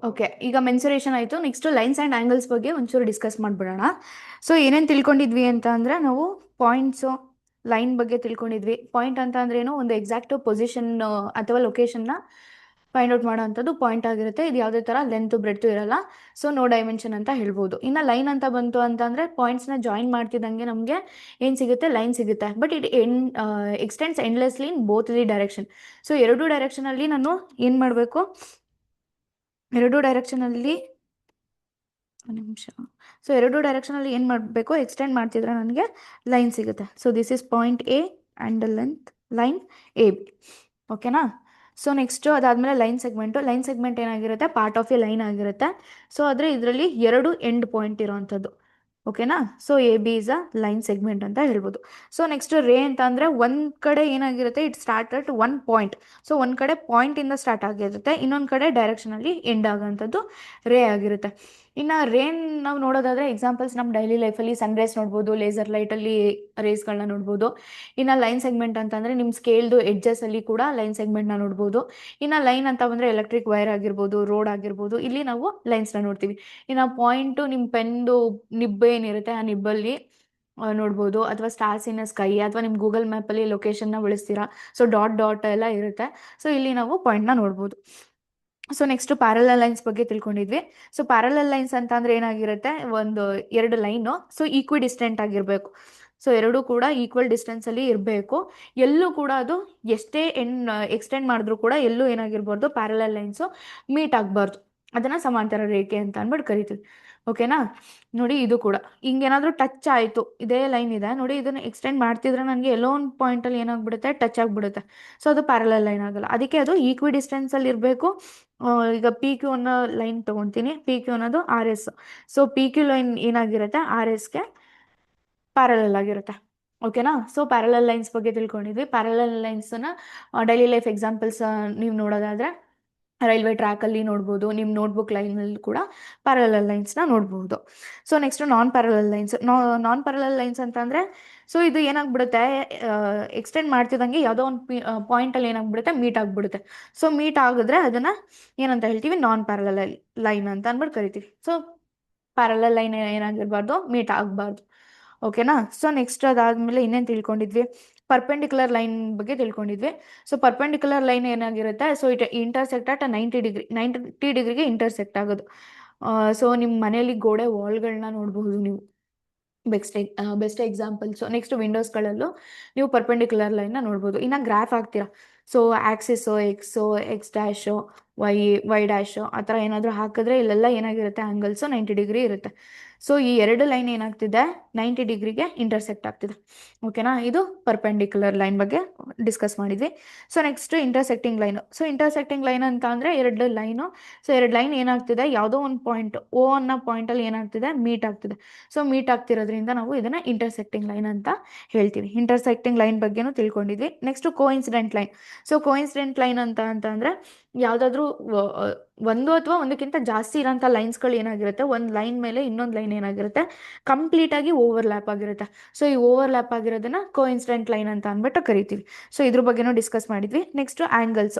Okay, ಈಗ mensuration ಆಯಿತು. Next lines and angles ಬಗ್ಗೆ ಒಂಚೂರು ಡಿಸ್ಕಸ್ ಮಾಡಿಬಿಡೋಣ. ಸೊ ಏನೇನು ತಿಳ್ಕೊಂಡಿದ್ವಿ ಅಂತ ಅಂದರೆ, ನಾವು ಪಾಯಿಂಟ್ಸು, ಲೈನ್ ಬಗ್ಗೆ ತಿಳ್ಕೊಂಡಿದ್ವಿ. ಪಾಯಿಂಟ್ ಅಂತ ಅಂದ್ರೇನು, ಒಂದು ಎಕ್ಸಾಕ್ಟ್ ಪೊಸಿಷನ್ ಅಥವಾ ಲೊಕೇಶನ್ನ ಫೈಂಡ್ ಔಟ್ ಮಾಡೋವಂಥದ್ದು ಪಾಯಿಂಟ್ ಆಗಿರುತ್ತೆ. ಇದು ಯಾವುದೇ ಥರ ಲೆಂತ್ ಬ್ರೆಡ್ತು ಇರಲ್ಲ. ಸೊ ನೋ ಡೈಮೆನ್ಷನ್ ಅಂತ ಹೇಳ್ಬೋದು. ಇನ್ನು ಲೈನ್ ಅಂತ ಬಂತು ಅಂತಂದರೆ, ಪಾಯಿಂಟ್ಸ್ನ ಜಾಯಿನ್ ಮಾಡ್ತಿದ್ದಂಗೆ ನಮಗೆ ಏನು ಸಿಗುತ್ತೆ, ಲೈನ್ ಸಿಗುತ್ತೆ. But it extends endlessly in both the direction. So ಎರಡೂ ಡೈರೆಕ್ಷನಲ್ಲಿ ನಾನು ಏನು ಮಾಡಬೇಕು, ಎರಡೂ ಡೈರೆಕ್ಷನಲ್ಲಿ ಒಂದು ನಿಮಿಷ. ಸೊ ಎರಡೂ ಡೈರೆಕ್ಷನಲ್ಲಿ ಏನು ಮಾಡಬೇಕು, ಎಕ್ಸ್ಟೆಂಡ್ ಮಾಡ್ತಿದ್ರೆ ನನಗೆ ಲೈನ್ ಸಿಗುತ್ತೆ. So this is point A and length line A B. ಓಕೆನಾ? ಸೊ ನೆಕ್ಸ್ಟು ಅದಾದಮೇಲೆ ಲೈನ್ ಸೆಗ್ಮೆಂಟು. ಲೈನ್ ಸೆಗ್ಮೆಂಟ್ ಏನಾಗಿರುತ್ತೆ, ಪಾರ್ಟ್ ಆಫ್ ಎ ಲೈನ್ ಆಗಿರುತ್ತೆ. ಸೊ ಆದರೆ ಇದರಲ್ಲಿ ಎರಡು ಎಂಡ್ ಪಾಯಿಂಟ್ ಇರೋವಂಥದ್ದು. ಓಕೆನಾ? So A B is a line segment ಅಂತ ಹೇಳ್ಬೋದು. ಸೊ ನೆಕ್ಸ್ಟ್ ರೇ ಅಂತ ಅಂದರೆ, ಒಂದು ಕಡೆ ಏನಾಗಿರುತ್ತೆ, it start at one point. So ಒಂದು ಕಡೆ ಪಾಯಿಂಟಿಂದ ಸ್ಟಾರ್ಟ್ ಆಗಿರುತ್ತೆ, ಇನ್ನೊಂದು ಕಡೆ ಡೈರೆಕ್ಷನಲ್ಲಿ ಎಂಡ್ ಆಗೋಂಥದ್ದು ರೇ ಆಗಿರುತ್ತೆ. ಇನ್ನು ರೇನ್ ನಾವು ನೋಡೋದಾದರೆ ಎಕ್ಸಾಂಪಲ್ಸ್ ನಮ್ಮ ಡೈಲಿ ಲೈಫಲ್ಲಿ ಸನ್ರೈಸ್ ನೋಡ್ಬೋದು, ಲೇಸರ್ ಲೈಟಲ್ಲಿ ರೇಸ್ಗಳನ್ನ ನೋಡ್ಬೋದು. ಇನ್ನು ಲೈನ್ ಸೆಗ್ಮೆಂಟ್ ಅಂತಂದರೆ ನಿಮ್ಮ ಸ್ಕೇಲ್ದು ಎಡ್ಜಸಲ್ಲಿ ಕೂಡ ಲೈನ್ ಸೆಗ್ಮೆಂಟ್ನ ನೋಡ್ಬೋದು. ಇನ್ನು ಲೈನ್ ಅಂತ ಬಂದರೆ ಎಲೆಕ್ಟ್ರಿಕ್ ವೈರ್ ಆಗಿರ್ಬೋದು, ರೋಡ್ ಆಗಿರ್ಬೋದು, ಇಲ್ಲಿ ನಾವು ಲೈನ್ಸ್ನ ನೋಡ್ತೀವಿ. ಇನ್ನು ಪಾಯಿಂಟು ನಿಮ್ಮ ಪೆನ್ದು ನಿಬ್ಬು ಏನಿರುತ್ತೆ, ಆ ನಿಬ್ಬಲ್ಲಿ ನೋಡ್ಬೋದು, ಅಥವಾ ಸ್ಟಾರ್ಸ್ ಇನ್ ಸ್ಕೈ, ಅಥವಾ ನಿಮ್ಮ ಗೂಗಲ್ ಮ್ಯಾಪಲ್ಲಿ ಲೊಕೇಶನ್ನ ಬಳಸ್ತೀರಾ. ಸೊ ಡಾಟ್ ಡಾಟ್ ಎಲ್ಲ ಇರುತ್ತೆ. ಸೊ ಇಲ್ಲಿ ನಾವು ಪಾಯಿಂಟ್ನ ನೋಡ್ಬೋದು. ಸೊ ನೆಕ್ಸ್ಟ್ ಪ್ಯಾರಲಲ್ ಲೈನ್ಸ್ ಬಗ್ಗೆ ತಿಳ್ಕೊಂಡಿದ್ವಿ. ಸೊ ಪ್ಯಾರಲಲ್ ಲೈನ್ಸ್ ಅಂತ ಅಂದರೆ ಏನಾಗಿರುತ್ತೆ, ಒಂದು ಎರಡು ಲೈನು ಸೊ ಈಕ್ವಿ ಡಿಸ್ಟೆಂಟ್ ಆಗಿರಬೇಕು. ಸೊ ಎರಡೂ ಕೂಡ ಈಕ್ವಲ್ ಡಿಸ್ಟೆನ್ಸಲ್ಲಿ ಇರಬೇಕು. ಎಲ್ಲೂ ಕೂಡ ಅದು ಎಷ್ಟೇ ಎಕ್ಸ್ಟೆಂಡ್ ಮಾಡಿದ್ರೂ ಕೂಡ ಎಲ್ಲೂ ಏನಾಗಿರ್ಬಾರ್ದು, ಪ್ಯಾರಲಲ್ ಲೈನ್ಸು ಮೀಟ್ ಆಗಬಾರ್ದು. ಅದನ್ನು ಸಮಾಂತರ ರೇಖೆ ಅಂತ ಅಂದ್ಬಿಟ್ಟು ಕರಿತೀವಿ. ಓಕೆನಾ? ನೋಡಿ, ಇದು ಕೂಡ ಹಿಂಗೇನಾದರೂ ಟಚ್ ಆಯಿತು, ಇದೇ ಲೈನ್ ಇದೆ ನೋಡಿ, ಇದನ್ನು ಎಕ್ಸ್ಟೆಂಡ್ ಮಾಡ್ತಿದ್ರೆ ನನಗೆ ಎಲ್ಲೋ ಒಂದು ಪಾಯಿಂಟಲ್ಲಿ ಏನಾಗ್ಬಿಡುತ್ತೆ, ಟಚ್ ಆಗಿಬಿಡುತ್ತೆ. ಸೊ ಅದು ಪ್ಯಾರಲಲ್ ಲೈನ್ ಆಗಲ್ಲ. ಅದಕ್ಕೆ ಅದು ಈಕ್ವಿ ಡಿಸ್ಟೆನ್ಸಲ್ಲಿ ಇರಬೇಕು. ಈಗ ಪಿ ಕ್ಯೂ ಅನ್ನೋ ಲೈನ್ ತೊಗೊತೀನಿ. ಪಿ ಕ್ಯೂ ಅನ್ನೋದು R S. So P Q line ಏನಾಗಿರುತ್ತೆ, ಆರ್ ಎಸ್ಗೆ ಪ್ಯಾರಲಲ್ ಆಗಿರುತ್ತೆ. ಓಕೆನಾ? ಸೊ ಪ್ಯಾರಲಲ್ ಲೈನ್ಸ್ ಬಗ್ಗೆ ತಿಳ್ಕೊಂಡಿದ್ವಿ. ಪ್ಯಾರಲಲ್ ಲೈನ್ಸನ್ನ ಡೈಲಿ ಲೈಫ್ ಎಕ್ಸಾಂಪಲ್ಸ್ ನೀವು ನೋಡೋದಾದರೆ ರೈಲ್ವೆ ಟ್ರ್ಯಾಕಲ್ಲಿ ನೋಡ್ಬೋದು, ನಿಮ್ಮ ನೋಟ್ಬುಕ್ ಲೈನಲ್ಲಿ ಕೂಡ ಪ್ಯಾರಲಲ್ ಲೈನ್ಸ್ನ ನೋಡ್ಬೋದು. ಸೊ ನೆಕ್ಸ್ಟ್ ನಾನ್ ಪ್ಯಾರಲಲ್ ಲೈನ್ಸ್. ನಾನ್ ಪ್ಯಾರಲಲ್ ಲೈನ್ಸ್ ಅಂತಂದರೆ, ಸೊ ಇದು ಏನಾಗ್ಬಿಡುತ್ತೆ, ಎಕ್ಸ್ಟೆಂಡ್ ಮಾಡ್ತಿದ್ದಂಗೆ ಯಾವುದೋ ಒಂದು ಪಾಯಿಂಟಲ್ಲಿ ಏನಾಗ್ಬಿಡುತ್ತೆ, ಮೀಟ್ ಆಗಿಬಿಡುತ್ತೆ. ಸೊ ಮೀಟ್ ಆಗಿದ್ರೆ ಅದನ್ನು ಏನಂತ ಹೇಳ್ತೀವಿ, ನಾನ್ ಪ್ಯಾರಲಲ್ ಲೈನ್ ಅಂತ ಅಂದ್ಬಿಟ್ಟು ಕರಿತೀವಿ. ಸೊ ಪ್ಯಾರಲಲ್ ಲೈನ್ ಏನಾಗಿರಬಾರ್ದು, ಮೀಟ್ ಆಗಬಾರ್ದು. ಓಕೆನಾ? ಸೊ ನೆಕ್ಸ್ಟ್ ಅದಾದಮೇಲೆ ಇನ್ನೇನು ತಿಳ್ಕೊಂಡಿದ್ವಿ, ಪರ್ಪೆಂಡಿಕ್ಯುಲರ್ ಲೈನ್ ಬಗ್ಗೆ ತಿಳ್ಕೊಂಡಿದ್ವಿ. ಸೊ ಪರ್ಪೆಂಡಿಕ್ಯುಲರ್ ಲೈನ್ ಏನಾಗಿರುತ್ತೆ, so it intersect at 90 degree, 90 ಡಿಗ್ರಿಗೆ ಇಂಟರ್ಸೆಕ್ಟ್ ಆಗೋದು. ಸೊ ನಿಮ್ಮ ಮನೆಯಲ್ಲಿ ಗೋಡೆ ವಾಲ್ಗಳನ್ನ ನೋಡಬಹುದು ನೀವು. Best examples. ನೆಕ್ಸ್ಟ್ ವಿಂಡೋಸ್ಗಳಲ್ಲೂ ನೀವು ಪರ್ಪೆಂಡಿಕ್ಯುಲರ್ ಲೈನ್ನ ನೋಡ್ಬೋದು. ಇನ್ನು ಗ್ರಾಫ್ ಹಾಕ್ತೀರಾ, so axis X dash Y dash ಆ ಥರ ಏನಾದರೂ ಹಾಕಿದ್ರೆ ಇಲ್ಲೆಲ್ಲ ಏನಾಗಿರುತ್ತೆ, ಆ್ಯಂಗಲ್ಸು 90 ಡಿಗ್ರಿ ಇರುತ್ತೆ. ಸೊ ಈ ಎರಡು ಲೈನ್ ಏನಾಗ್ತಿದೆ, 90 ಡಿಗ್ರಿಗೆ ಇಂಟರ್ಸೆಕ್ಟ್ ಆಗ್ತಿದೆ. ಓಕೆನಾ? ಇದು ಪರ್ಪೆಂಡಿಕ್ಯುಲರ್ ಲೈನ್ ಬಗ್ಗೆ ಡಿಸ್ಕಸ್ ಮಾಡಿದ್ವಿ. So next intersecting line. So intersecting line ಅಂತ ಅಂದರೆ ಎರಡು ಲೈನು. ಸೊ ಎರಡು ಲೈನ್ ಏನಾಗ್ತಿದೆ, ಯಾವುದೋ ಒಂದು ಪಾಯಿಂಟ್ ಓ ಅನ್ನೋ ಪಾಯಿಂಟಲ್ಲಿ ಏನಾಗ್ತಿದೆ, ಮೀಟ್ ಆಗ್ತಿದೆ. ಸೊ ಮೀಟ್ ಆಗ್ತಿರೋದ್ರಿಂದ ನಾವು ಇದನ್ನು ಇಂಟರ್ಸೆಕ್ಟಿಂಗ್ ಲೈನ್ ಅಂತ ಹೇಳ್ತೀವಿ. ಇಂಟರ್ಸೆಕ್ಟಿಂಗ್ ಲೈನ್ ಬಗ್ಗೆನೂ ತಿಳ್ಕೊಂಡಿದ್ವಿ. Next coincident line. So coincident line ಅಂತಂದರೆ ಯಾವುದಾದ್ರೂ ಒಂದು ಅಥವಾ ಒಂದಕ್ಕಿಂತ ಜಾಸ್ತಿ ಇರೋಂಥ ಲೈನ್ಸ್ಗಳು ಏನಾಗಿರುತ್ತೆ, ಒಂದು ಲೈನ್ ಮೇಲೆ ಇನ್ನೊಂದು ಲೈನ್ ಏನಾಗಿರುತ್ತೆ, ಕಂಪ್ಲೀಟಾಗಿ ಓವರ್ಲ್ಯಾಪ್ ಆಗಿರುತ್ತೆ. ಸೊ ಈ ಓವರ್ಲ್ಯಾಪ್ ಆಗಿರೋದನ್ನ ಕೋಇನ್ಸಿಡೆಂಟ್ ಲೈನ್ ಅಂತ ಅಂದ್ಬಿಟ್ಟು ಕರಿತೀವಿ. ಸೊ ಇದ್ರ ಬಗ್ಗೆನೂ ಡಿಸ್ಕಸ್ ಮಾಡಿದ್ವಿ. Next angles.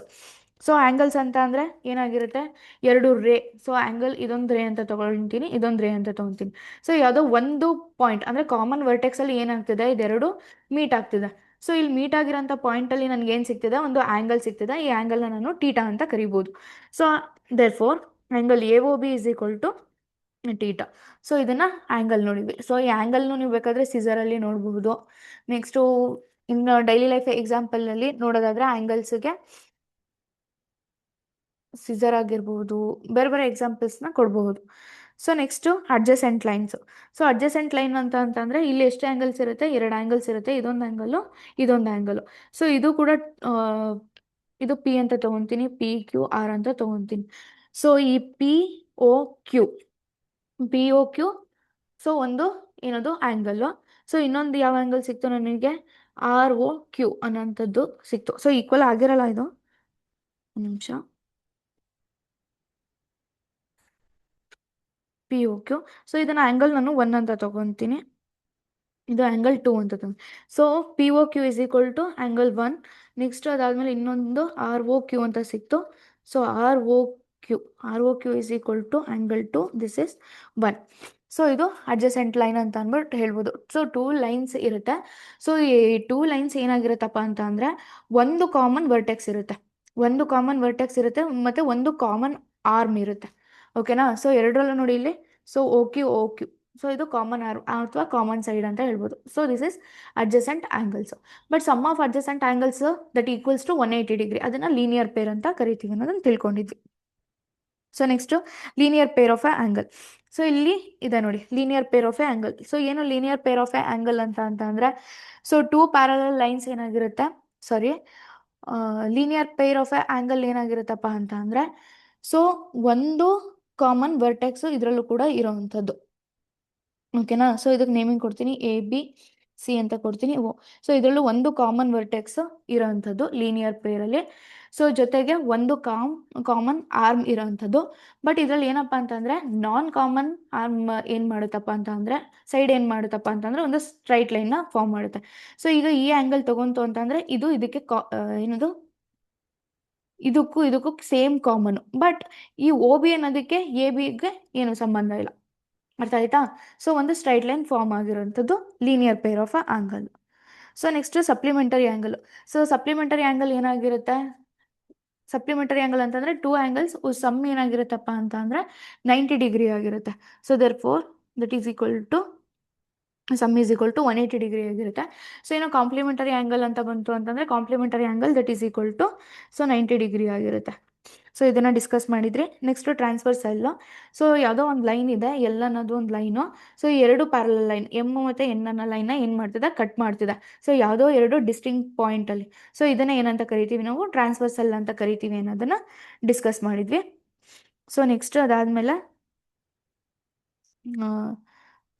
ಸೊ ಆ್ಯಂಗಲ್ಸ್ ಅಂತ ಅಂದರೆ ಏನಾಗಿರುತ್ತೆ, ಎರಡು ರೇ. ಸೊ ಆ್ಯಂಗಲ್ ಇದೊಂದು ರೇ ಅಂತ ತೊಗೊಳ್ತೀನಿ, ಇದೊಂದು ರೇ ಅಂತ ತೊಗೊತೀನಿ. ಸೊ ಯಾವುದೋ ಒಂದು ಪಾಯಿಂಟ್ ಅಂದರೆ ಕಾಮನ್ ವರ್ಟೆಕ್ಸಲ್ಲಿ ಏನಾಗ್ತಿದೆ, ಇದೆರಡು ಮೀಟ್ ಆಗ್ತಿದೆ. ಸೊ ಇಲ್ಲಿ ಮೀಟ್ ಆಗಿರೋಂಥ ಪಾಯಿಂಟಲ್ಲಿ ನನಗೆ ಏನು ಸಿಗ್ತಿದೆ, ಒಂದು ಆ್ಯಂಗಲ್ ಸಿಗ್ತಿದೆ. ಈ ಆ್ಯಂಗಲ್ನ ನಾನು ಟೀಟಾ ಅಂತ ಕರಿಬೋದು. So therefore angle A O B is equal to theta. So ಇದನ್ನು ಆ್ಯಂಗಲ್ ನೋಡಿದ್ವಿ. ಸೊ ಈ ಆ್ಯಂಗಲ್ನು ನೀವು ಬೇಕಾದರೆ ಸಿಸರಲ್ಲಿ ನೋಡಬಹುದು. ನೆಕ್ಸ್ಟು ಇನ್ನು ಡೈಲಿ ಲೈಫ್ ಎಕ್ಸಾಂಪಲ್ನಲ್ಲಿ ನೋಡೋದಾದರೆ ಆ್ಯಂಗಲ್ಸ್ಗೆ ಸಿಸರ್ ಆಗಿರ್ಬೋದು, ಬೇರೆ ಬೇರೆ ಎಕ್ಸಾಂಪಲ್ಸ್ನ ಕೊಡಬಹುದು. So next adjacent lines. So adjacent line ಅಂತಂದರೆ ಇಲ್ಲಿ ಎಷ್ಟು ಆ್ಯಂಗಲ್ಸ್ ಇರುತ್ತೆ, ಎರಡು ಆ್ಯಂಗಲ್ಸ್ ಇರುತ್ತೆ, ಇದೊಂದು ಆ್ಯಂಗಲು, ಇದೊಂದು ಆ್ಯಂಗಲು. ಸೊ ಇದು ಕೂಡ ಇದು ಪಿ ಅಂತ ತೊಗೊತೀನಿ, ಪಿ ಕ್ಯೂ ಆರ್ ಅಂತ ತೊಗೊತೀನಿ. ಸೊ ಈ P O Q, P O Q, so ಒಂದು ಏನದು ಆ್ಯಂಗಲ್ಲು. ಸೊ ಇನ್ನೊಂದು ಯಾವ ಆ್ಯಂಗಲ್ ಸಿಕ್ತು ನನಗೆ, ಆರ್ ಒ ಕ್ಯೂ ಅನ್ನೋಂಥದ್ದು ಸಿಕ್ತು. ಸೊ ಈಕ್ವಲ್ ಆಗಿರಲ್ಲ ಇದು, ಒಂದು ನಿಮಿಷ. P O Q. ಸೊ ಇದನ್ನು ಆ್ಯಂಗಲ್ ನಾನು 1 ಅಂತ ತೊಗೊತೀನಿ, ಇದು ಆ್ಯಂಗಲ್ 2 ಅಂತ ತೊಗೊಂಡು. So P O Q is equal to angle 1. Next ಅದಾದಮೇಲೆ ಇನ್ನೊಂದು ಆರ್ ಒ ಕ್ಯೂ ಅಂತ ಸಿಕ್ತು. So R O Q is equal to angle two this is 1. So ಇದು ಅಡ್ಜಸೆಂಟ್ ಲೈನ್ ಅಂತ ಅಂದ್ಬಿಟ್ಟು ಹೇಳ್ಬೋದು. ಸೊ 2 ಲೈನ್ಸ್ ಇರುತ್ತೆ. ಸೊ ಈ 2 ಲೈನ್ಸ್ ಏನಾಗಿರುತ್ತಪ್ಪ ಅಂತ ಅಂದರೆ ಒಂದು ಕಾಮನ್ ವರ್ಟೆಕ್ಸ್ ಇರುತ್ತೆ, ಮತ್ತು ಒಂದು ಕಾಮನ್ ಆರ್ಮ್ ಇರುತ್ತೆ. ಓಕೆನಾ? ಸೊ ಎರಡರಲ್ಲೂ ನೋಡಿ ಇಲ್ಲಿ, ಸೊ ಓ ಕ್ಯೂ, ಸೊ ಇದು ಕಾಮನ್ ಆರ್ಮ್ ಅಥವಾ ಕಾಮನ್ ಸೈಡ್ ಅಂತ ಹೇಳ್ಬೋದು. So this is adjacent angles. But sum of adjacent angles that equals to 180 degree, ಅದನ್ನು ಲೀನಿಯರ್ ಪೇರ್ ಅಂತ ಕರಿತೀವಿ ಅನ್ನೋದನ್ನು ತಿಳ್ಕೊಂಡಿದ್ವಿ. So next linear pair of a angle. So ಇಲ್ಲಿ ಇದೆ ನೋಡಿ, linear pair of a angle. So ಏನು linear pair of a angle ಅಂತ ಅಂದರೆ, ಸೊ 2 ಪ್ಯಾರಲಲ್ ಲೈನ್ಸ್ ಏನಾಗಿರುತ್ತೆ, linear pair of a angle ಏನಾಗಿರುತ್ತಪ್ಪ ಅಂತ ಅಂದರೆ, ಸೊ ಒಂದು ಕಾಮನ್ ವರ್ಟೆಕ್ಸ್ ಇದರಲ್ಲೂ ಕೂಡ ಇರೋವಂಥದ್ದು. ಓಕೆನಾ? ಸೊ ಇದಕ್ಕೆ ನೇಮಿಂಗ್ ಕೊಡ್ತೀನಿ, ಎ ಬಿ ಸಿ ಅಂತ ಕೊಡ್ತೀನಿ. ಸೊ ಇದರಲ್ಲೂ ಒಂದು ಕಾಮನ್ ವರ್ಟೆಕ್ಸ್ ಇರೋವಂಥದ್ದು ಲೀನಿಯರ್ ಪೇರಲ್ಲಿ. ಸೊ ಜೊತೆಗೆ ಒಂದು ಕಾಮನ್ ಆರ್ಮ್ ಇರೋವಂಥದ್ದು. ಬಟ್ ಇದರಲ್ಲಿ ಏನಪ್ಪ ಅಂತಂದರೆ ನಾನ್ ಕಾಮನ್ ಆರ್ಮ್ ಏನು ಮಾಡುತ್ತಪ್ಪ ಅಂತ ಅಂದರೆ, ಸೈಡ್ ಏನು ಮಾಡುತ್ತಪ್ಪ ಅಂತಂದರೆ ಒಂದು ಸ್ಟ್ರೈಟ್ ಲೈನ್ನ ಫಾರ್ಮ್ ಮಾಡುತ್ತೆ. ಸೊ ಈಗ ಈ ಆ್ಯಂಗಲ್ ತೊಗೊಂತು ಅಂತಂದರೆ ಇದು ಇದಕ್ಕೆ ಏನದು ಇದಕ್ಕೂ ಸೇಮ್ ಕಾಮನು. ಬಟ್ ಈ ಒ ಬಿ ಅನ್ನೋದಕ್ಕೆ ಎ ಬಿಗೆ ಏನು ಸಂಬಂಧ ಇಲ್ಲ. ಅರ್ಥ ಆಯ್ತಾ? ಸೊ ಒಂದು ಸ್ಟ್ರೈಟ್ ಲೈನ್ ಫಾರ್ಮ್ ಆಗಿರೋಂಥದ್ದು linear pair of angle. So next supplementary angle. So supplementary angle ಏನಾಗಿರುತ್ತೆ, ಸಪ್ಲಿಮೆಂಟರಿ ಆ್ಯಂಗಲ್ ಅಂತಂದರೆ 2 ಆ್ಯಂಗಲ್ಸ್ ಸಮ್ ಏನಾಗಿರುತ್ತಪ್ಪ ಅಂತ ಅಂದರೆ 90 ಡಿಗ್ರಿ ಆಗಿರುತ್ತೆ. So therefore that is equal to sum is equal to 180 degree ಆಗಿರುತ್ತೆ. So ಏನೋ complementary angle ಅಂತ ಬಂತು ಅಂತಂದರೆ complementary angle that is equal to 90 degree ಆಗಿರುತ್ತೆ. ಸೊ ಇದನ್ನು ಡಿಸ್ಕಸ್ ಮಾಡಿದ್ರಿ. Next transversal. ಸೊ ಯಾವುದೋ ಒಂದು ಲೈನ್ ಇದೆ, ಎಲ್ ಅನ್ನೋದು ಒಂದು ಲೈನು. ಸೊ ಈ ಎರಡು ಪ್ಯಾರಲಲ್ ಲೈನ್ ಎಮ್ ಮತ್ತು ಎನ್ ಅನ್ನೋ ಲೈನ್ನ ಏನು ಮಾಡ್ತಿದೆ, ಕಟ್ ಮಾಡ್ತಿದೆ. ಸೊ ಯಾವುದೋ ಎರಡು ಡಿಸ್ಟಿಂಕ್ಟ್ ಪಾಯಿಂಟಲ್ಲಿ. ಸೊ ಇದನ್ನು ಏನಂತ ಕರಿತೀವಿ ನಾವು, ಟ್ರಾನ್ಸ್ಫರ್ಸಲ್ ಅಂತ ಕರಿತೀವಿ ಅನ್ನೋದನ್ನು ಡಿಸ್ಕಸ್ ಮಾಡಿದ್ವಿ. ಸೊ ನೆಕ್ಸ್ಟ್ ಅದಾದಮೇಲೆ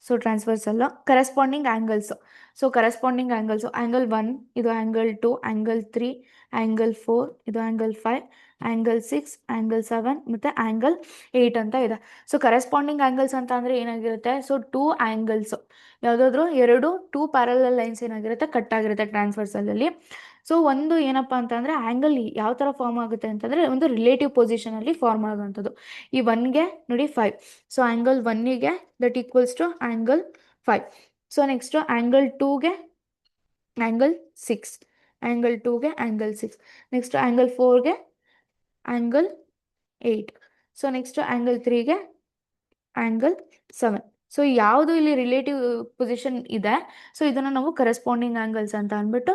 ಸೊ ಟ್ರಾನ್ಸ್ಫರ್ಸಲ್ಲ corresponding angles. So corresponding angles, angle 1 ಇದು ಆ್ಯಂಗಲ್ 2, ಆ್ಯಂಗಲ್ 3, ಆ್ಯಂಗಲ್ 4 ಇದು ಆ್ಯಂಗಲ್ 5, ಆ್ಯಂಗಲ್ 6, ಆ್ಯಂಗಲ್ 7 ಮತ್ತು ಆ್ಯಂಗಲ್ 8 ಅಂತ ಇದೆ. ಸೊ ಕರೆಸ್ಪಾಂಡಿಂಗ್ ಆ್ಯಂಗಲ್ಸ್ ಅಂತ ಅಂದರೆ ಏನಾಗಿರುತ್ತೆ, ಸೊ 2 ಆ್ಯಂಗಲ್ಸು ಯಾವುದಾದ್ರೂ 2 ಪ್ಯಾರಲಲ್ ಲೈನ್ಸ್ ಏನಾಗಿರುತ್ತೆ, ಕಟ್ ಆಗಿರುತ್ತೆ ಟ್ರಾನ್ಸ್ಫರ್ಸಲಲ್ಲಿ. ಸೊ ಒಂದು ಏನಪ್ಪ ಅಂತಂದರೆ ಆ್ಯಂಗಲ್ ಯಾವ ಥರ ಫಾರ್ಮ್ ಆಗುತ್ತೆ ಅಂತಂದರೆ ಒಂದು ರಿಲೇಟಿವ್ ಪೊಸಿಷನಲ್ಲಿ ಫಾರ್ಮ್ ಆಗುವಂಥದ್ದು. ಈ 1ಗೆ ನೋಡಿ 5, ಸೊ ಆ್ಯಂಗಲ್ 1ಗೆ that equals to angle 5. So next angle 2ಗೆ ಆ್ಯಂಗಲ್ 6, ಆ್ಯಂಗಲ್ 2ಗೆ ಆ್ಯಂಗಲ್ 6, ನೆಕ್ಸ್ಟ್ ಆ್ಯಂಗಲ್ 4ಗೆ ಆ್ಯಂಗಲ್ 8, ಸೊ ನೆಕ್ಸ್ಟ್ ಆ್ಯಂಗಲ್ 3ಗೆ ಆ್ಯಂಗಲ್ 7. ಸೊ ಯಾವುದು ಇಲ್ಲಿ ರಿಲೇಟಿವ್ ಪೊಸಿಷನ್ ಇದೆ, ಸೊ ಇದನ್ನು ನಾವು ಕರೆಸ್ಪಾಂಡಿಂಗ್ ಆ್ಯಂಗಲ್ಸ್ ಅಂತ ಅಂದ್ಬಿಟ್ಟು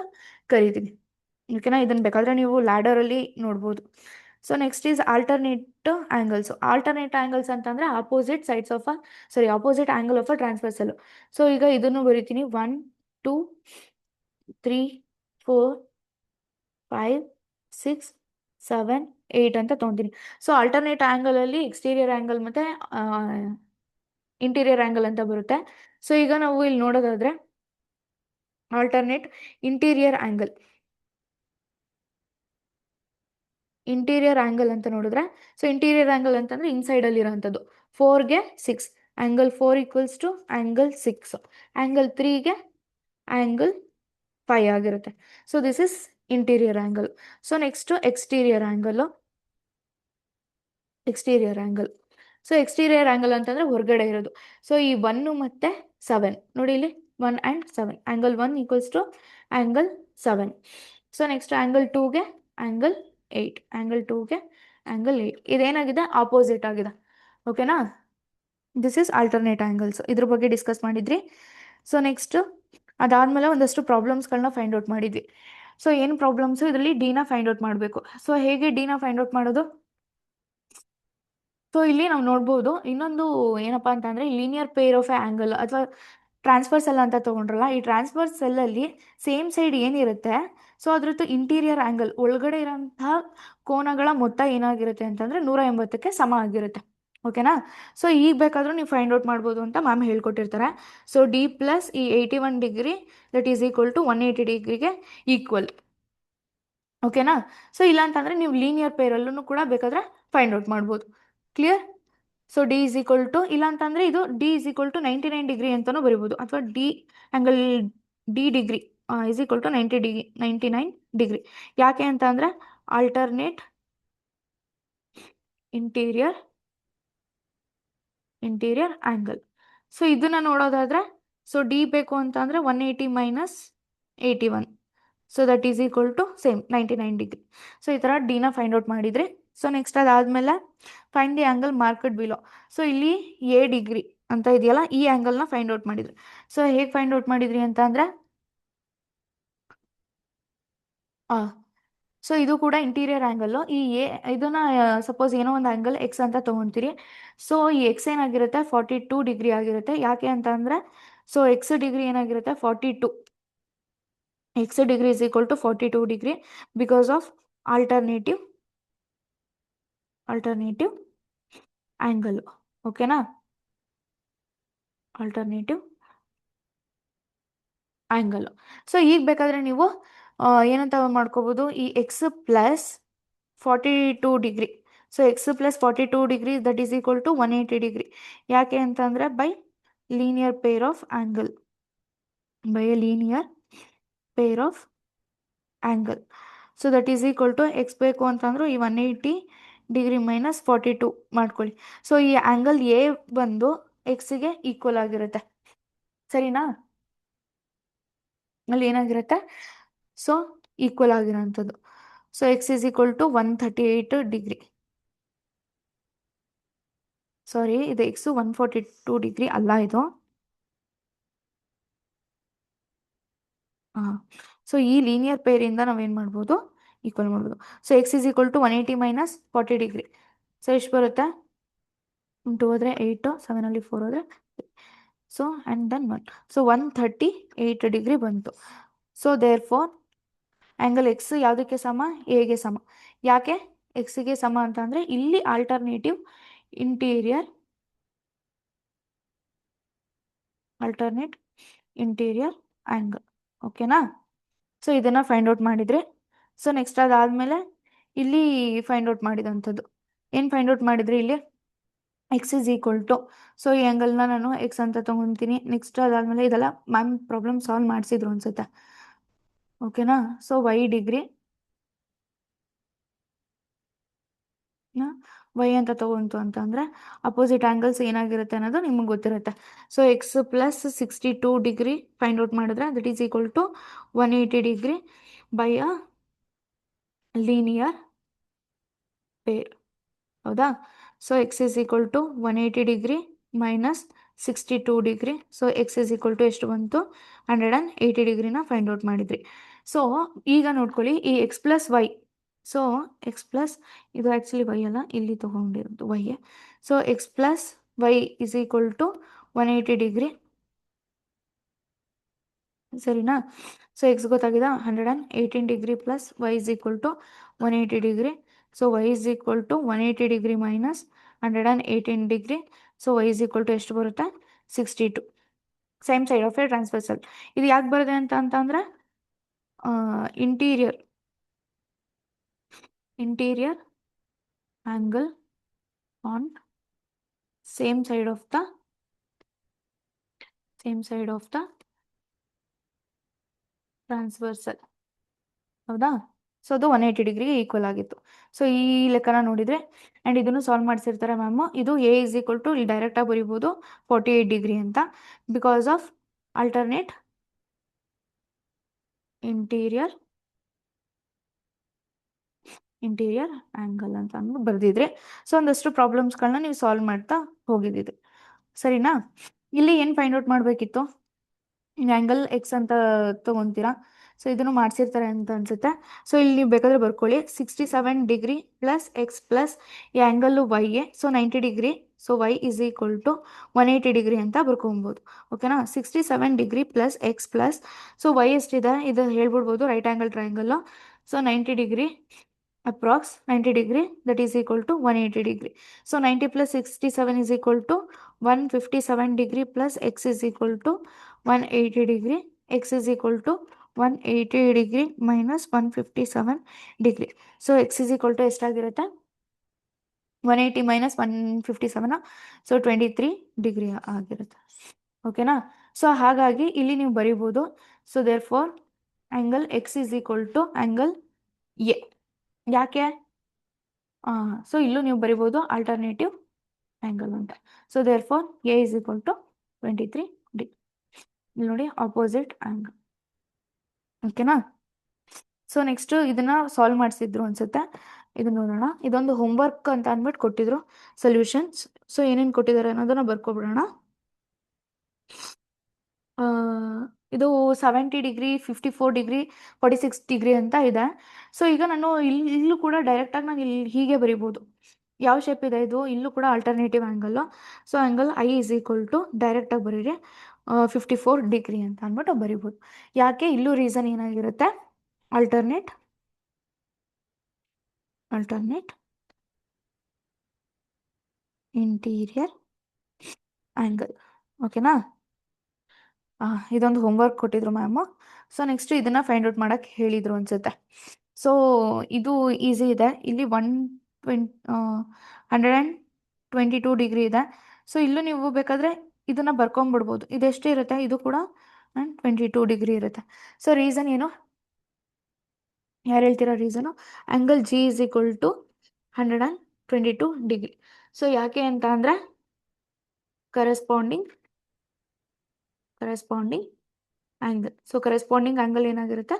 ಕರಿತೀವಿ. ಓಕೆನಾ? ಇದನ್ನು ಬೇಕಾದರೆ ನೀವು ಲ್ಯಾಡರಲ್ಲಿ ನೋಡ್ಬೋದು. So next is alternate angles. Alternate angles ಅಂತಂದರೆ opposite angle of a transversal. So ಈಗ ಇದನ್ನು ಬರಿತೀನಿ, 1 2 3 4 5 6 7 8 ಅಂತ ತೊಗೊತೀನಿ. ಸೊ ಆಲ್ಟರ್ನೇಟ್ ಆ್ಯಂಗಲಲ್ಲಿ ಎಕ್ಸ್ಟೀರಿಯರ್ ಆ್ಯಂಗಲ್ ಮತ್ತು ಇಂಟೀರಿಯರ್ ಆ್ಯಂಗಲ್ ಅಂತ ಬರುತ್ತೆ. ಸೊ ಈಗ ನಾವು ಇಲ್ಲಿ ನೋಡೋದಾದರೆ ಆಲ್ಟರ್ನೇಟ್ ಇಂಟೀರಿಯರ್ ಆ್ಯಂಗಲ್ ಅಂತ ನೋಡಿದ್ರೆ, ಸೊ ಇಂಟೀರಿಯರ್ ಆ್ಯಂಗಲ್ ಅಂತಂದರೆ ಇನ್ಸೈಡಲ್ಲಿ ಇರೋವಂಥದ್ದು. 4ಗೆ 6, angle 4 equals to angle 6, angle 3ಗೆ ಆ್ಯಂಗಲ್ 5 ಆಗಿರುತ್ತೆ. So this is interior angle. So next exterior angle. So exterior angle ಅಂತಂದರೆ ಹೊರಗಡೆ ಇರೋದು. ಸೊ ಈ 1 ಮತ್ತು 7 ನೋಡಿ ಇಲ್ಲಿ 1 and 7, angle 1 equals to angle 7. So next angle 2ಗೆ ಆ್ಯಂಗಲ್ 8, ಆ್ಯಂಗಲ್ 2ಗೆ ಆ್ಯಂಗಲ್ 8. ಇದೇನಾಗಿದೆ, ಆಪೋಸಿಟ್ ಆಗಿದೆ. ಓಕೆನಾ? This is alternate angles. ಇದ್ರ ಬಗ್ಗೆ ಡಿಸ್ಕಸ್ ಮಾಡಿದ್ರಿ. ಸೊ ನೆಕ್ಸ್ಟ್ ಅದಾದಮೇಲೆ ಒಂದಷ್ಟು ಪ್ರಾಬ್ಲಮ್ಸ್ಗಳನ್ನ ಫೈಂಡ್ ಔಟ್ ಮಾಡಿದ್ವಿ. ಸೊ ಏನು ಪ್ರಾಬ್ಲಮ್ಸು, ಇದರಲ್ಲಿ ಡಿನ ಫೈಂಡ್ ಔಟ್ ಮಾಡಬೇಕು. ಸೊ ಹೇಗೆ ಡಿನ ಫೈಂಡ್ ಔಟ್ ಮಾಡೋದು? ಸೊ ಇಲ್ಲಿ ನಾವು ನೋಡ್ಬೋದು, ಇನ್ನೊಂದು ಏನಪ್ಪ ಅಂತಂದರೆ linear pair of a angle ಅಥವಾ ಟ್ರಾನ್ಸ್ಫರ್ಸಲ್ ಅಂತ ತೊಗೊಂಡ್ರಲ್ಲ, ಈ ಟ್ರಾನ್ಸ್ಫರ್ಸಲ್ಲಲ್ಲಿ ಸೇಮ್ ಸೈಡ್ ಏನಿರುತ್ತೆ, ಸೊ ಅದ್ರದ್ದು ಇಂಟೀರಿಯರ್ ಆ್ಯಂಗಲ್ ಒಳಗಡೆ ಇರೋಂತಹ ಕೋನಗಳ ಮೊತ್ತ ಏನಾಗಿರುತ್ತೆ ಅಂತಂದರೆ 180ಕ್ಕೆ ಸಮ ಆಗಿರುತ್ತೆ. ಓಕೆನಾ? ಸೊ ಈಗ ಬೇಕಾದರೂ ನೀವು ಫೈಂಡ್ ಔಟ್ ಮಾಡ್ಬೋದು ಅಂತ ಮ್ಯಾಮ್ ಹೇಳ್ಕೊಟ್ಟಿರ್ತಾರೆ. So D plus E 81 degree that is equal to 180 ಡಿಗ್ರಿಗೆ ಈಕ್ವಲ್. ಓಕೆನಾ? ಸೊ ಇಲ್ಲ ಅಂತಂದರೆ ನೀವು ಲೀನಿಯರ್ ಪೇರಲ್ಲೂ ಕೂಡ ಬೇಕಾದರೆ ಫೈಂಡ್ ಔಟ್ ಮಾಡ್ಬೋದು. Clear? So D is equal to, ಇಲ್ಲ ಅಂತಂದರೆ ಇದು D is equal to 99 degree ಅಂತಲೂ ಬರಿಬೋದು, ಅಥವಾ D angle D degree is equal to 99 degree. ಯಾಕೆ ಅಂತ ಅಂದರೆ ಆಲ್ಟರ್ನೇಟ್ ಇಂಟೀರಿಯರ್ ಆಂಗಲ್. ಸೊ ಇದನ್ನ ನೋಡೋದಾದ್ರೆ, ಸೊ ಡಿ ಬೇಕು ಅಂತ ಅಂದ್ರೆ 180 minus 81, so that is equal to same 99 degree. So ಈ ಥರ ಡಿನ ಫೈಂಡ್ ಔಟ್ ಮಾಡಿದ್ರಿ. ಸೊ ನೆಕ್ಸ್ಟ್ ಅದಾದಮೇಲೆ find the angle marked below. So ಇಲ್ಲಿ ಎ ಡಿಗ್ರಿ ಅಂತ ಇದೆಯಲ್ಲ, ಈ ಆ್ಯಂಗಲ್ನ ಫೈಂಡ್ ಔಟ್ ಮಾಡಿದ್ರಿ. ಸೊ ಹೇಗೆ ಫೈಂಡ್ ಔಟ್ ಮಾಡಿದ್ರಿ ಅಂತ ಅಂದರೆ, ಸೊ ಇದು ಕೂಡ ಇಂಟೀರಿಯರ್ ಆ್ಯಂಗಲ್ಲು. ಈ ಇದನ್ನ ಸಪೋಸ್ ಏನೋ ಒಂದು ಆ್ಯಂಗಲ್ ಎಕ್ಸ್ ಅಂತ ತೊಗೊತೀರಿ. ಸೊ ಈ ಎಕ್ಸ್ ಏನಾಗಿರುತ್ತೆ 42 ಡಿಗ್ರಿ ಆಗಿರುತ್ತೆ. ಯಾಕೆ ಅಂತ ಅಂದರೆ, ಸೊ ಎಕ್ಸ್ ಡಿಗ್ರಿ ಏನಾಗಿರುತ್ತೆ 42, X degree is equal to 42 degree because of alternative angle. ಓಕೆನಾ, ಆಲ್ಟರ್ನೇಟಿವ್ ಆ್ಯಂಗಲ್. ಸೊ ಈಗ ಬೇಕಾದರೆ ನೀವು ಏನಂತ ಮಾಡ್ಕೋಬೋದು, ಈ X plus 42 degree. So X plus 42 degree that is equal to 180 degree. ಯಾಕೆ ಅಂತಂದರೆ by linear pair of angle, by a linear pair of angle. So that is equal to X ಬೇಕು ಅಂತಂದ್ರೆ ಈ 180 ಡಿಗ್ರಿ ಮೈನಸ್ 42 ಮಾಡ್ಕೊಳ್ಳಿ. So ಈ angle A ಬಂದು ಎಕ್ಸಿಗೆ equal ಆಗಿರುತ್ತೆ, ಸರಿನಾ? ಅಲ್ಲಿ ಏನಾಗಿರುತ್ತೆ, ಸೊ ಈಕ್ವಲ್ ಆಗಿರೋಂಥದ್ದು. So X is equal to 138 degree. Sorry, ಇದು ಎಕ್ಸು 142 ಡಿಗ್ರಿ ಅಲ್ಲ ಇದು. ಹಾಂ, ಸೊ ಈ ಲೀನಿಯರ್ ಪೇರಿಂದ ನಾವೇನು ಮಾಡ್ಬೋದು, ಈಕ್ವಲ್ ಮಾಡ್ಬೋದು. So X is equal to 180 minus 40 degree. So ಎಷ್ಟು ಬರುತ್ತೆ, 2 ಹೋದರೆ 8, 7ಅಲ್ಲಿ 4 ಹೋದರೆ, so and then 1. So 138 degree ಬಂತು. So therefore angle X ಯಾವುದಕ್ಕೆ ಸಮ, ಎಗೆ ಸಮ. ಯಾಕೆ ಎಕ್ಸಿಗೆ ಸಮ ಅಂತ ಅಂದರೆ, ಇಲ್ಲಿ ಆಲ್ಟರ್ನೇಟ್ ಇಂಟೀರಿಯರ್ ಆ್ಯಂಗಲ್. ಓಕೆನಾ? ಸೊ ಇದನ್ನು ಫೈಂಡ್ ಔಟ್ ಮಾಡಿದರೆ, ಸೊ ನೆಕ್ಸ್ಟ್ ಅದಾದಮೇಲೆ ಇಲ್ಲಿ ಫೈಂಡ್ ಔಟ್ ಮಾಡಿದಂಥದ್ದು ಏನು ಫೈಂಡ್ ಔಟ್ ಮಾಡಿದ್ರಿ, ಇಲ್ಲಿ X is equal to, so ಈ ಆ್ಯಂಗಲ್ನ ನಾನು ಎಕ್ಸ್ ಅಂತ ತೊಗೊತೀನಿ. ನೆಕ್ಸ್ಟ್ ಅದಾದಮೇಲೆ ಇದೆಲ್ಲ ಮ್ಯಾಮ್ ಪ್ರಾಬ್ಲಮ್ ಸಾಲ್ವ್ ಮಾಡಿಸಿದ್ರು ಅನ್ಸುತ್ತೆ. ಓಕೆನಾ? ಸೊ ವೈ ಡಿಗ್ರಿ ವೈ ಅಂತ ತೊಗೊಂತು ಅಂತಂದರೆ ಅಪೋಸಿಟ್ ಆ್ಯಂಗಲ್ಸ್ ಏನಾಗಿರುತ್ತೆ ಅನ್ನೋದು ನಿಮಗೆ ಗೊತ್ತಿರುತ್ತೆ. So X plus 62 degree find out ಮಾಡಿದ್ರೆ that is equal to 180 degree by a linear pair. ಹೌದಾ? So X is equal to 180 degree minus 62 degree. So X is equal to ಎಷ್ಟು ಬಂತು, 180 ಡಿಗ್ರಿನ ಫೈಂಡ್ ಔಟ್ ಮಾಡಿದ್ರಿ. ಸೊ ಈಗ ನೋಡ್ಕೊಳ್ಳಿ, ಈ X plus Y, so X plus ಇದು actually Y ಅಲ್ಲ, ಇಲ್ಲಿ ತೊಗೊಂಡಿರೋದು Y. So X plus Y is equal to 180 degree, ಸರಿನಾ? ಸೊ ಎಕ್ಸ್ ಗೊತ್ತಾಗಿದೆ, 118 degree plus Y is equal to 180 degree. So Y is equal to 180 degree minus 118 degree. So Y is equal to ಎಷ್ಟು ಬರುತ್ತೆ, 62. Same side of a transversal. ಇದು ಯಾಕೆ ಬರುತ್ತೆ ಅಂತಂದರೆ, interior angle on same side of the transversal. ಹೌದಾ? So ಅದು 180 ಡಿಗ್ರಿಗೆ equal ಆಗಿತ್ತು. ಸೊ ಈ ಲೆಕ್ಕನ ನೋಡಿದರೆ, ಆ್ಯಂಡ್ ಇದನ್ನು ಸಾಲ್ವ್ ಮಾಡಿಸಿರ್ತಾರೆ ಮ್ಯಾಮು. ಇದು ಎ ಇಸ್ ಈಕ್ವಲ್ ಟು ಇಲ್ಲಿ ಡೈರೆಕ್ಟಾಗಿ ಬರಿಬೋದು 48 ಡಿಗ್ರಿ ಅಂತ, because of alternate interior angle ಅಂತ ಅಂದ್ಬಿಟ್ಟು ಬರೆದಿದ್ರೆ, ಸೊ ಒಂದಷ್ಟು ಪ್ರಾಬ್ಲಮ್ಸ್ಗಳನ್ನ ನೀವು ಸಾಲ್ವ್ ಮಾಡ್ತಾ ಹೋಗಿದ್ದಿದ್ದು, ಸರಿನಾ? ಇಲ್ಲಿ ಏನು ಫೈಂಡ್ ಔಟ್ ಮಾಡಬೇಕಿತ್ತು, ಆ್ಯಂಗಲ್ ಎಕ್ಸ್ ಅಂತ ತೊಗೊತೀರಾ. ಸೊ ಇದನ್ನು ಮಾಡಿಸಿರ್ತಾರೆ ಅಂತ ಅನ್ಸುತ್ತೆ. ಸೊ ಇಲ್ಲಿ ನೀವು ಬೇಕಾದರೆ ಬರ್ಕೊಳ್ಳಿ, 67 ಡಿಗ್ರಿ ಪ್ಲಸ್ ಎಕ್ಸ್ ಪ್ಲಸ್ ಈ ಆ್ಯಂಗಲ್ಲು ವೈಗೆ, so 90 degree. So Y is equal to 180 degree ಅಂತ ಬರ್ಕೊಬೋದು. ಓಕೆನಾ? 67 degree plus X plus, so Y ಎಷ್ಟಿದೆ ಇದು ಹೇಳ್ಬಿಡ್ಬೋದು, right angle triangle. So 90 degree approx 90 degree that is equal to 180 degree. So 90 plus 67 is equal to 157 degree plus X is equal to 180 degree. X is equal to 180 degree minus 157 degree. So X is equal to ಎಷ್ಟಾಗಿರುತ್ತೆ, 180 minus 157, so 23 degree ಆಗಿರುತ್ತೆ. ಓಕೆನಾ? So ಹಾಗಾಗಿ ಇಲ್ಲಿ ನೀವು ಬರಿಬೋದು, so therefore angle X is equal to angle A. ಯಾಕೆ so ಇಲ್ಲೂ ನೀವು ಬರಿಬೋದು ಆಲ್ಟರ್ನೇಟಿವ್ ಆ್ಯಂಗಲ್ ಅಂತ. So therefore A is equal to 23 D. ಇಲ್ಲಿ ನೋಡಿ ಆಪೋಸಿಟ್ ಆ್ಯಂಗಲ್. ಓಕೆನಾ? ಸೊ ನೆಕ್ಸ್ಟ್ ಇದನ್ನ ಸಾಲ್ವ್ ಮಾಡಿಸಿದ್ರು ಅನ್ಸುತ್ತೆ. ಇದನ್ನ ನೋಡೋಣ. ಇದೊಂದು ಹೋಮ್ವರ್ಕ್ ಅಂತ ಅಂದ್ಬಿಟ್ಟು ಕೊಟ್ಟಿದ್ರು ಸೊಲ್ಯೂಷನ್ಸ್. ಸೊ ಏನೇನು ಕೊಟ್ಟಿದ್ದಾರೆ ಅನ್ನೋದನ್ನ ಬರ್ಕೊಬಿಡೋಣ. ಇದು 70 ಡಿಗ್ರಿ, 54 ಡಿಗ್ರಿ, 46 ಡಿಗ್ರಿ ಅಂತ ಇದೆ. ಸೊ ಈಗ ನಾನು ಇಲ್ಲೂ ಕೂಡ ಡೈರೆಕ್ಟಾಗಿ ನಾನು ಇಲ್ಲಿ ಹೀಗೆ ಬರಿಬೋದು. ಯಾವ ಶೇಪ್ ಇದೆ ಇದು? ಇಲ್ಲೂ ಕೂಡ alternative angle. So angle I is equal to ಡೈರೆಕ್ಟಾಗಿ ಬರೀರಿ 54 ಡಿಗ್ರಿ ಅಂತ ಅಂದ್ಬಿಟ್ಟು ಬರಿಬೋದು. ಯಾಕೆ? ಇಲ್ಲೂ ರೀಸನ್ ಏನಾಗಿರುತ್ತೆ? Alternate interior angle. ಓಕೆನಾ? ಇದೊಂದು ಹೋಮ್ವರ್ಕ್ ಕೊಟ್ಟಿದ್ರು ಮ್ಯಾಮು. ಸೊ ನೆಕ್ಸ್ಟ್ ಇದನ್ನ ಫೈಂಡ್ ಔಟ್ ಮಾಡಕ್ಕೆ ಹೇಳಿದ್ರು ಅನ್ಸುತ್ತೆ. ಸೊ ಇದು ಈಸಿ ಇದೆ. ಇಲ್ಲಿ 122 ಡಿಗ್ರಿ ಇದೆ. ಸೊ ಇಲ್ಲೂ ನೀವು ಬೇಕಾದರೆ ಇದನ್ನ ಬರ್ಕೊಂಡ್ಬಿಡ್ಬೋದು. ಇದೆಷ್ಟು ಇರುತ್ತೆ? ಇದು ಕೂಡ 22 ಡಿಗ್ರಿ ಇರುತ್ತೆ. ಸೊ ರೀಸನ್ ಏನು? ಯಾರು ಹೇಳ್ತೀರಾ reason? Angle G is equal to 122 degree. So ಯಾಕೆ ಅಂತ ಅಂದರೆ corresponding angle. So corresponding angle ಏನಾಗಿರುತ್ತೆ?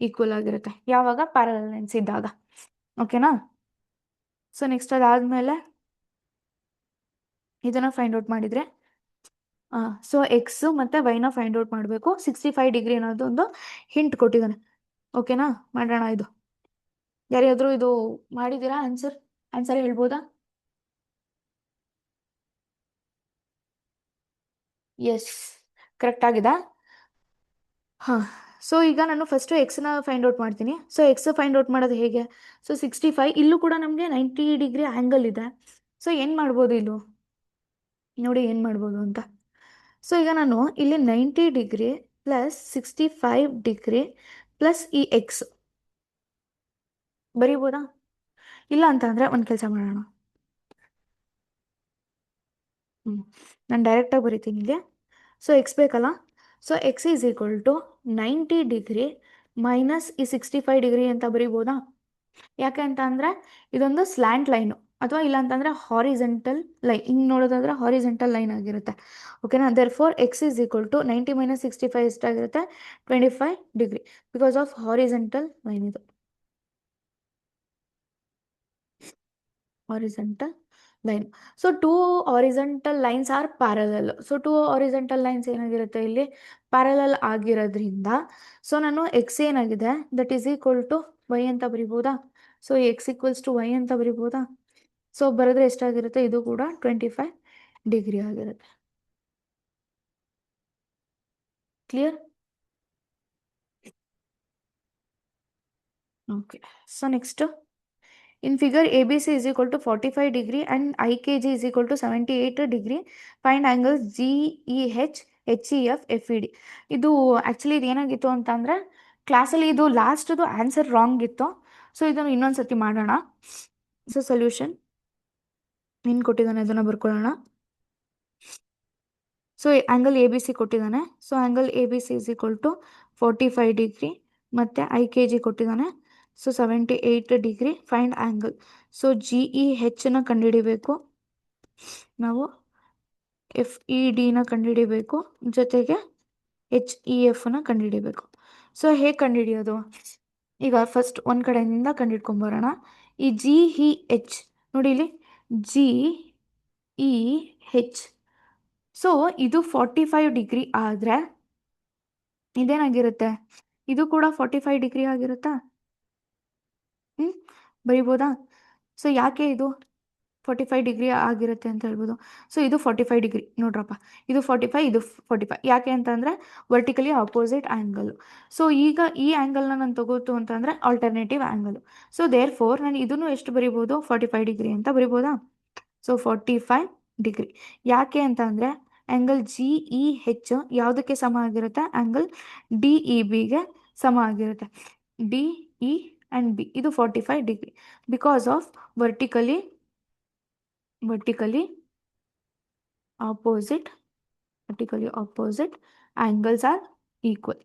ಈಕ್ವಲ್ ಆಗಿರುತ್ತೆ. ಯಾವಾಗ? ಪ್ಯಾರಲಲ್ ಲೈನ್ಸ್ ಇದ್ದಾಗ. ಓಕೆನಾ? ಸೊ ನೆಕ್ಸ್ಟ್ ಅದಾದಮೇಲೆ ಇದನ್ನು ಫೈಂಡ್ ಔಟ್ ಮಾಡಿದರೆ ಸೊ ಎಕ್ಸು ಮತ್ತು ವೈನ ಫೈಂಡ್ ಔಟ್ ಮಾಡಬೇಕು. 65 ಡಿಗ್ರಿ ಅನ್ನೋದೊಂದು ಹಿಂಟ್ ಕೊಟ್ಟಿದ್ದಾನೆ. ಓಕೆನಾ? ಮಾಡೋಣ. ಇದು ಯಾರ್ಯಾದರೂ ಇದು ಮಾಡಿದ್ದೀರಾ? ಆನ್ಸರ್ ಹೇಳ್ಬೋದಾ? ಎಸ್, ಕರೆಕ್ಟ್ ಆಗಿದೆ. ಸೊ ಈಗ ನಾನು ಫಸ್ಟು ಎಕ್ಸ್ನ ಫೈಂಡ್ ಔಟ್ ಮಾಡ್ತೀನಿ. ಸೊ ಎಕ್ಸ್ ಫೈಂಡ್ ಔಟ್ ಮಾಡೋದು ಹೇಗೆ? ಸೊ 65, ಇಲ್ಲೂ ಕೂಡ ನಮಗೆ 90 ಡಿಗ್ರಿ ಆ್ಯಂಗಲ್ ಇದೆ. ಸೊ ಏನು ಮಾಡ್ಬೋದು ಇಲ್ಲೂ? ನೋಡಿ ಏನು ಮಾಡ್ಬೋದು ಅಂತ. ಸೊ ಈಗ ನಾನು ಇಲ್ಲಿ 90 ಡಿಗ್ರಿ ಪ್ಲಸ್ 65 ಡಿಗ್ರಿ ಪ್ಲಸ್ ಈ ಎಕ್ಸ್ ಬರೀಬೋದಾ? ಇಲ್ಲ ಅಂತ ಅಂದರೆ ಒಂದು ಕೆಲಸ ಮಾಡೋಣ. ನಾನು ಡೈರೆಕ್ಟಾಗಿ ಬರಿತೀನಿ ಇಲ್ಲಿ. ಸೊ ಎಕ್ಸ್ ಬೇಕಲ್ಲ. So X is equal to 90 degree minus ಈ 65 ಡಿಗ್ರಿ ಅಂತ ಬರಿಬೋದಾ? ಯಾಕೆ ಅಂತ ಅಂದರೆ ಇದೊಂದು ಸ್ಲ್ಯಾಂಟ್ ಲೈನು, ಅಥವಾ ಇಲ್ಲ ಅಂತಂದರೆ ಹಾರಿಜೆಂಟಲ್ ಲೈನ್. ಹಿಂಗೆ ನೋಡೋದಾದ್ರೆ ಹಾರಿಜೆಂಟಲ್ ಲೈನ್ ಆಗಿರುತ್ತೆ. ಓಕೆನಾ? Therefore x is equal to 90 minus 65 ಎಷ್ಟಾಗಿರುತ್ತೆ? 25 degree, because of horizontal line. ಇದು horizontal line. So 2 horizontal lines are parallel. So 2 horizontal lines ಏನಾಗಿರುತ್ತೆ ಇಲ್ಲಿ? ಪ್ಯಾರಲಲ್ ಆಗಿರೋದ್ರಿಂದ ಸೊ ನಾನು ಎಕ್ಸ್ ಏನಾಗಿದೆ that is equal to y ಅಂತ ಬರಿಬೋದಾ? So x equals to y ಅಂತ ಬರಿಬೋದಾ? ಸೊ ಬರೆದ್ರೆ ಎಷ್ಟಾಗಿರುತ್ತೆ? ಇದು ಕೂಡ 25 ಡಿಗ್ರಿ ಆಗಿರುತ್ತೆ. Clear? Okay. So next in figure ABC is equal to 45 degree and IKG is equal to 78 degree. Find angles GEH, HEF, FED. ಇದು actually ಇದು ಏನಾಗಿತ್ತು ಅಂತಂದರೆ ಕ್ಲಾಸಲ್ಲಿ ಇದು ಲಾಸ್ಟ್ದು ಆನ್ಸರ್ ರಾಂಗ್ ಇತ್ತು. ಸೊ ಇದನ್ನು ಇನ್ನೊಂದು ಸರ್ತಿ ಮಾಡೋಣ. ಸೊ ಸೊಲ್ಯೂಷನ್ ಏನು ಕೊಟ್ಟಿದ್ದಾನೆ ಅದನ್ನು ಬರ್ಕೊಳ್ಳೋಣ. So angle A B C ಕೊಟ್ಟಿದ್ದಾನೆ. So angle A B C is equal to 45 degree ಮತ್ತು IKG ಕೊಟ್ಟಿದ್ದಾನೆ. So 78 degree. Find angle. So GEHನ ಕಂಡುಹಿಡಿಬೇಕು ನಾವು, FEDನ ಕಂಡುಹಿಡಿಬೇಕು, ಜೊತೆಗೆ HEFನ ಕಂಡುಹಿಡಿಬೇಕು. ಸೊ ಹೇಗೆ ಕಂಡುಹಿಡಿಯೋದು? ಈಗ ಫಸ್ಟ್ ಒಂದು ಕಡೆಯಿಂದ ಕಂಡುಹಿಡ್ಕೊಂಬರೋಣ. ಈ GEH ನೋಡಿ ಇಲ್ಲಿ GEH. ಸೊ ಇದು 45 ಡಿಗ್ರಿ ಆದರೆ ಇದೇನಾಗಿರುತ್ತೆ? ಇದು ಕೂಡ 45 ಡಿಗ್ರಿ ಆಗಿರುತ್ತಾ? ಬರಿಬೋದಾ? ಸೊ ಯಾಕೆ ಇದು 45 ಡಿಗ್ರಿ ಆಗಿರುತ್ತೆ ಅಂತ ಹೇಳ್ಬೋದು. ಸೊ ಇದು 45 ಡಿಗ್ರಿ ನೋಡ್ರಪ್ಪ. ಇದು 45, ಇದು 45. ಯಾಕೆ ಅಂತಂದರೆ ವರ್ಟಿಕಲಿ ಆಪೋಸಿಟ್ ಆ್ಯಂಗಲ್. ಸೊ ಈಗ ಈ ಆ್ಯಂಗಲ್ನ ನಾನು ತಗೋತು ಅಂತಂದರೆ alternative angle. So therefore ನಾನು ಇದನ್ನು ಎಷ್ಟು ಬರಿಬೋದು? 45 ಡಿಗ್ರಿ ಅಂತ ಬರಿಬೋದಾ? So 45 degree. ಯಾಕೆ ಅಂತ ಅಂದರೆ ಆ್ಯಂಗಲ್ GEH ಯಾವುದಕ್ಕೆ ಸಮ ಆಗಿರುತ್ತೆ? ಆ್ಯಂಗಲ್ DEBಗೆ ಸಮ ಆಗಿರುತ್ತೆ. DE ಆ್ಯಂಡ್ B ಇದು 45 degree because of vertically opposite angles are equal.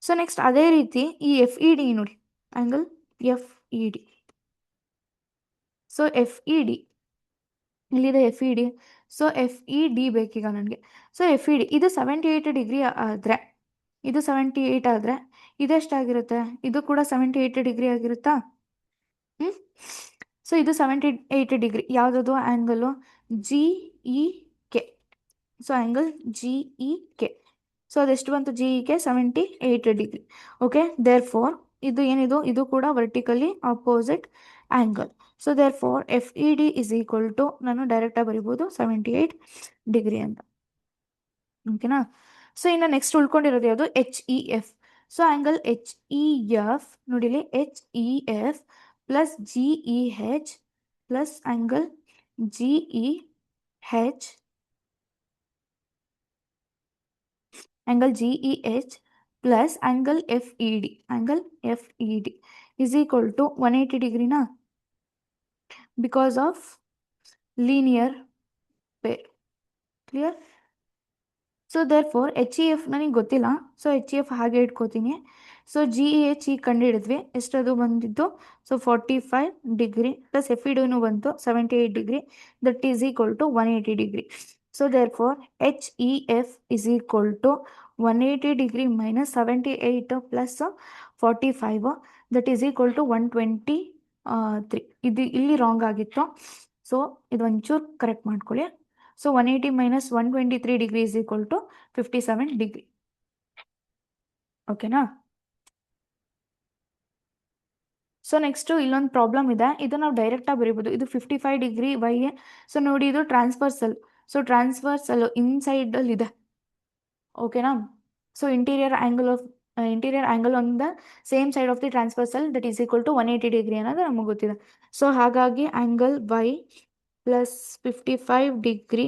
So next ಅದೇ ರೀತಿ ಈ FED ನೋಡಿ, angle FED. So F E D ಇಲ್ಲಿದೆ F E D. So F E D ಬೇಕೀಗ ನನಗೆ. ಸೊ ಎಫ್ ಇ ಡಿ ಇದು 78 degree ಆದರೆ, ಇದು 78 ಆದರೆ ಇದೆಷ್ಟಾಗಿರುತ್ತೆ? ಇದು ಕೂಡ 78 ಡಿಗ್ರಿ ಆಗಿರುತ್ತಾ? ಸೊ ಇದು 78 ಡಿಗ್ರಿ. ಯಾವುದದು angle? G E K. So angle G E K. So ಅದೆಷ್ಟು ಬಂತು? G E K 78 degree. Okay, therefore ಇದು ಏನಿದು? ಇದು ಕೂಡ vertically opposite angle. So therefore F E D is equal to, ನಾನು ಡೈರೆಕ್ಟಾಗಿ ಬರಿಬೋದು 78 ಡಿಗ್ರಿ ಅಂತ. ಓಕೆನಾ? ಸೊ ಇನ್ನು ನೆಕ್ಸ್ಟ್ ಉಳ್ಕೊಂಡಿರೋದು ಯಾವುದು? H E F. So angle H E F ನೋಡಿಲಿ, H E F plus G E H plus angle G E H, angle G E H plus angle F E D, angle F E D is equal to 180 ಡಿಗ್ರಿನಾ? Because of linear pair. Clear? So therefore H E F ನನಗೆ ಗೊತ್ತಿಲ್ಲ, so H E F ಹಾಗೆ ಇಟ್ಕೋತೀನಿ. So G E H ಈಗ ಕಂಡುಹಿಡಿದ್ವಿ, ಎಷ್ಟದು ಬಂದಿದ್ದು? So 45 degree plus F E ಡಿನೂ ಬಂತು 78 degree, that is equal to 180 degree. So therefore H E F is equal to 180 degree minus 78 plus 45, that is equal to 123. ಇದು ಇಲ್ಲಿ wrong ಆಗಿತ್ತು, so ಇದು ಒಂಚೂರು ಕರೆಕ್ಟ್ ಮಾಡ್ಕೊಳ್ಳಿ. So 180 minus 123 degree is equal to 57 degree. ಓಕೆನಾ? So next ಇಲ್ಲೊಂದು problem ಇದೆ, ಇದು ನಾವು ಡೈರೆಕ್ಟಾಗಿ ಬರಿಬೋದು. ಇದು 55 ಡಿಗ್ರಿ ವೈ. ಸೊ ನೋಡಿ, ಇದು ಟ್ರಾನ್ಸ್ಫರ್ಸಲ್. ಸೊ ಟ್ರಾನ್ಸ್ಫರ್ಸಲ್ ಇನ್ಸೈಡಲ್ಲಿ ಇದೆ. ಓಕೆನಾ? So interior angle on the same side of the transversal that is equal to 180 degree ಅನ್ನೋದು ನಮಗೆ ಗೊತ್ತಿದೆ. ಸೊ ಹಾಗಾಗಿ angle Y plus 55 degree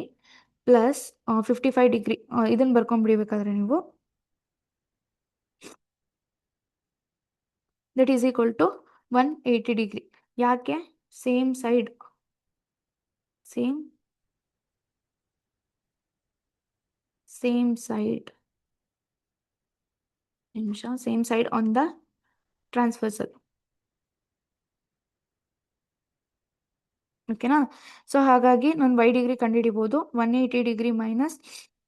plus 55 degree ಇದನ್ನು ಬರ್ಕೊಂಡ್ಬಿಡ್ಬೇಕಾದ್ರೆ ನೀವು, that is equal to 180 degree. ಯಾಕೆ? ಸೇಮ್ ಸೈಡ್, ಸೇಮ್ ಸೈಡ್ ನಿಮಿಷ, same side on the transversal. ಓಕೆನಾ? ಸೊ ಹಾಗಾಗಿ ನಾನು ವೈ ಡಿಗ್ರಿ ಕಂಡುಹಿಡಿಬೋದು. 180 degree minus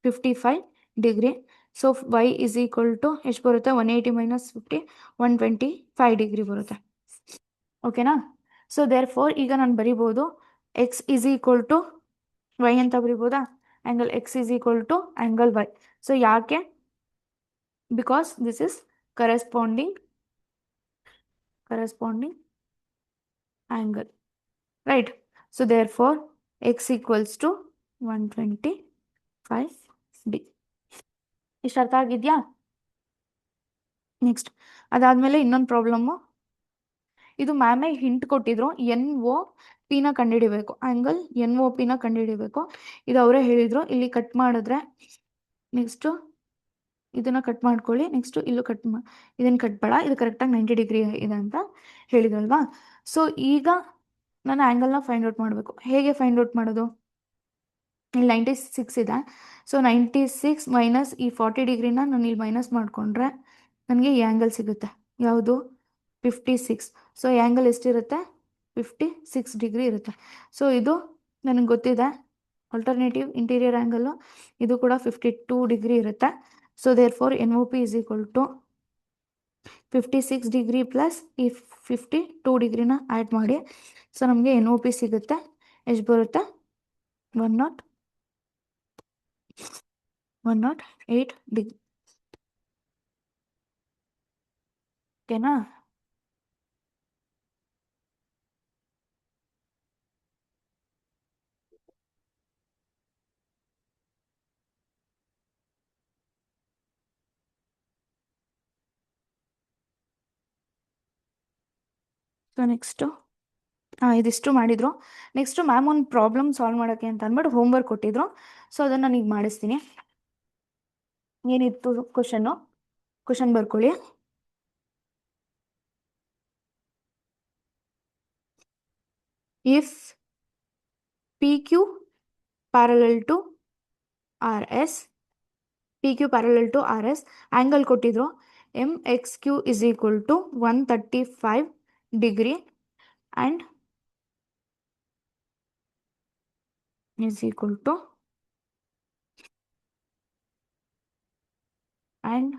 55 degree. So Y is equal to ಎಷ್ಟು ಬರುತ್ತೆ? 180 ಮೈನಸ್ 50, 125 ಡಿಗ್ರಿ ಬರುತ್ತೆ. ಓಕೆನಾ? ಸೊ ದೇರ್ ಫೋರ್ ಈಗ ನಾನು ಬರಿಬೋದು x is equal to y ಅಂತ ಬರಿಬೋದಾ? Angle x is equal to angle y. So ಯಾಕೆ? Because this is corresponding angle, right? So therefore x equals to 125 D. ಇಷ್ಟು ಅರ್ಥ ಆಗಿದೆಯಾ? ನೆಕ್ಸ್ಟ್ ಅದಾದಮೇಲೆ ಇನ್ನೊಂದು ಪ್ರಾಬ್ಲಮ್ಮು. ಇದು ಮ್ಯಾಮೇ ಹಿಂಟ್ ಕೊಟ್ಟಿದ್ರು, ಎನ್ ಒ ಪಿನ ಕಂಡುಹಿಡಿಬೇಕು, ಆ್ಯಂಗಲ್ ಎನ್ ಒ ಪಿನ ಕಂಡುಹಿಡಿಬೇಕು. ಇದು ಅವರೇ ಹೇಳಿದರು. ಇಲ್ಲಿ ಕಟ್ ಮಾಡಿದ್ರೆ ನೆಕ್ಸ್ಟು ಇದನ್ನು ಕಟ್ ಮಾಡ್ಕೊಳ್ಳಿ, ನೆಕ್ಸ್ಟು ಇಲ್ಲೂ ಇದನ್ನು ಕಟ್ಬೇಡ, ಇದು ಕರೆಕ್ಟಾಗಿ 90 ಡಿಗ್ರಿ ಇದೆ ಅಂತ ಹೇಳಿದ್ರಲ್ವಾ? ಸೊ ಈಗ ನಾನು ಆ್ಯಂಗಲ್ನ ಫೈಂಡ್ ಔಟ್ ಮಾಡಬೇಕು. ಹೇಗೆ ಫೈಂಡ್ ಔಟ್ ಮಾಡೋದು? ಇಲ್ಲಿ 96 ಇದೆ. ಸೊ 96 ಮೈನಸ್ ಈ 40 ಡಿಗ್ರಿನ ನಾನು ಇಲ್ಲಿ ಮೈನಸ್ ಮಾಡಿಕೊಂಡ್ರೆ ನನಗೆ ಈ ಆ್ಯಂಗಲ್ ಸಿಗುತ್ತೆ. ಯಾವುದು? 56. ಸೊ ಈ ಆ್ಯಂಗಲ್ ಎಷ್ಟಿರುತ್ತೆ? 56 ಡಿಗ್ರಿ ಇರುತ್ತೆ. ಸೊ ಇದು ನನಗೆ ಗೊತ್ತಿದೆ, ಆಲ್ಟರ್ನೇಟಿವ್ ಇಂಟೀರಿಯರ್ ಆ್ಯಂಗಲ್ಲು ಇದು ಕೂಡ 52 ಡಿಗ್ರಿ ಇರುತ್ತೆ. So therefore N O P is equal to 56 degree plus ಈ 52 ಡಿಗ್ರಿನ ಆ್ಯಡ್ ಮಾಡಿ. ಸೊ ನಮಗೆ ಎನ್ ಒ ಪಿ ಸಿಗುತ್ತೆ. ಎಷ್ಟು ಬರುತ್ತೆ? 108 ಡಿಗ್ರಿ. ಓಕೆನಾ? ಸೊ ನೆಕ್ಸ್ಟು ಇದಿಷ್ಟು ಮಾಡಿದ್ರು. ನೆಕ್ಸ್ಟು ಮ್ಯಾಮ್ ಒಂದು ಪ್ರಾಬ್ಲಮ್ ಸಾಲ್ವ್ ಮಾಡೋಕ್ಕೆ ಅಂತ ಅಂದ್ಬಿಟ್ಟು ಹೋಮ್ವರ್ಕ್ ಕೊಟ್ಟಿದ್ರು. ಸೊ ಅದನ್ನು ನಾನು ಈಗ ಮಾಡಿಸ್ತೀನಿ. ಏನಿತ್ತು ಕ್ವಶನ್ ಬರ್ಕೊಳ್ಳಿ. If P Q parallel to R S, angle ಕೊಟ್ಟಿದ್ರು M X Q is equal to 135 degree and is equal to and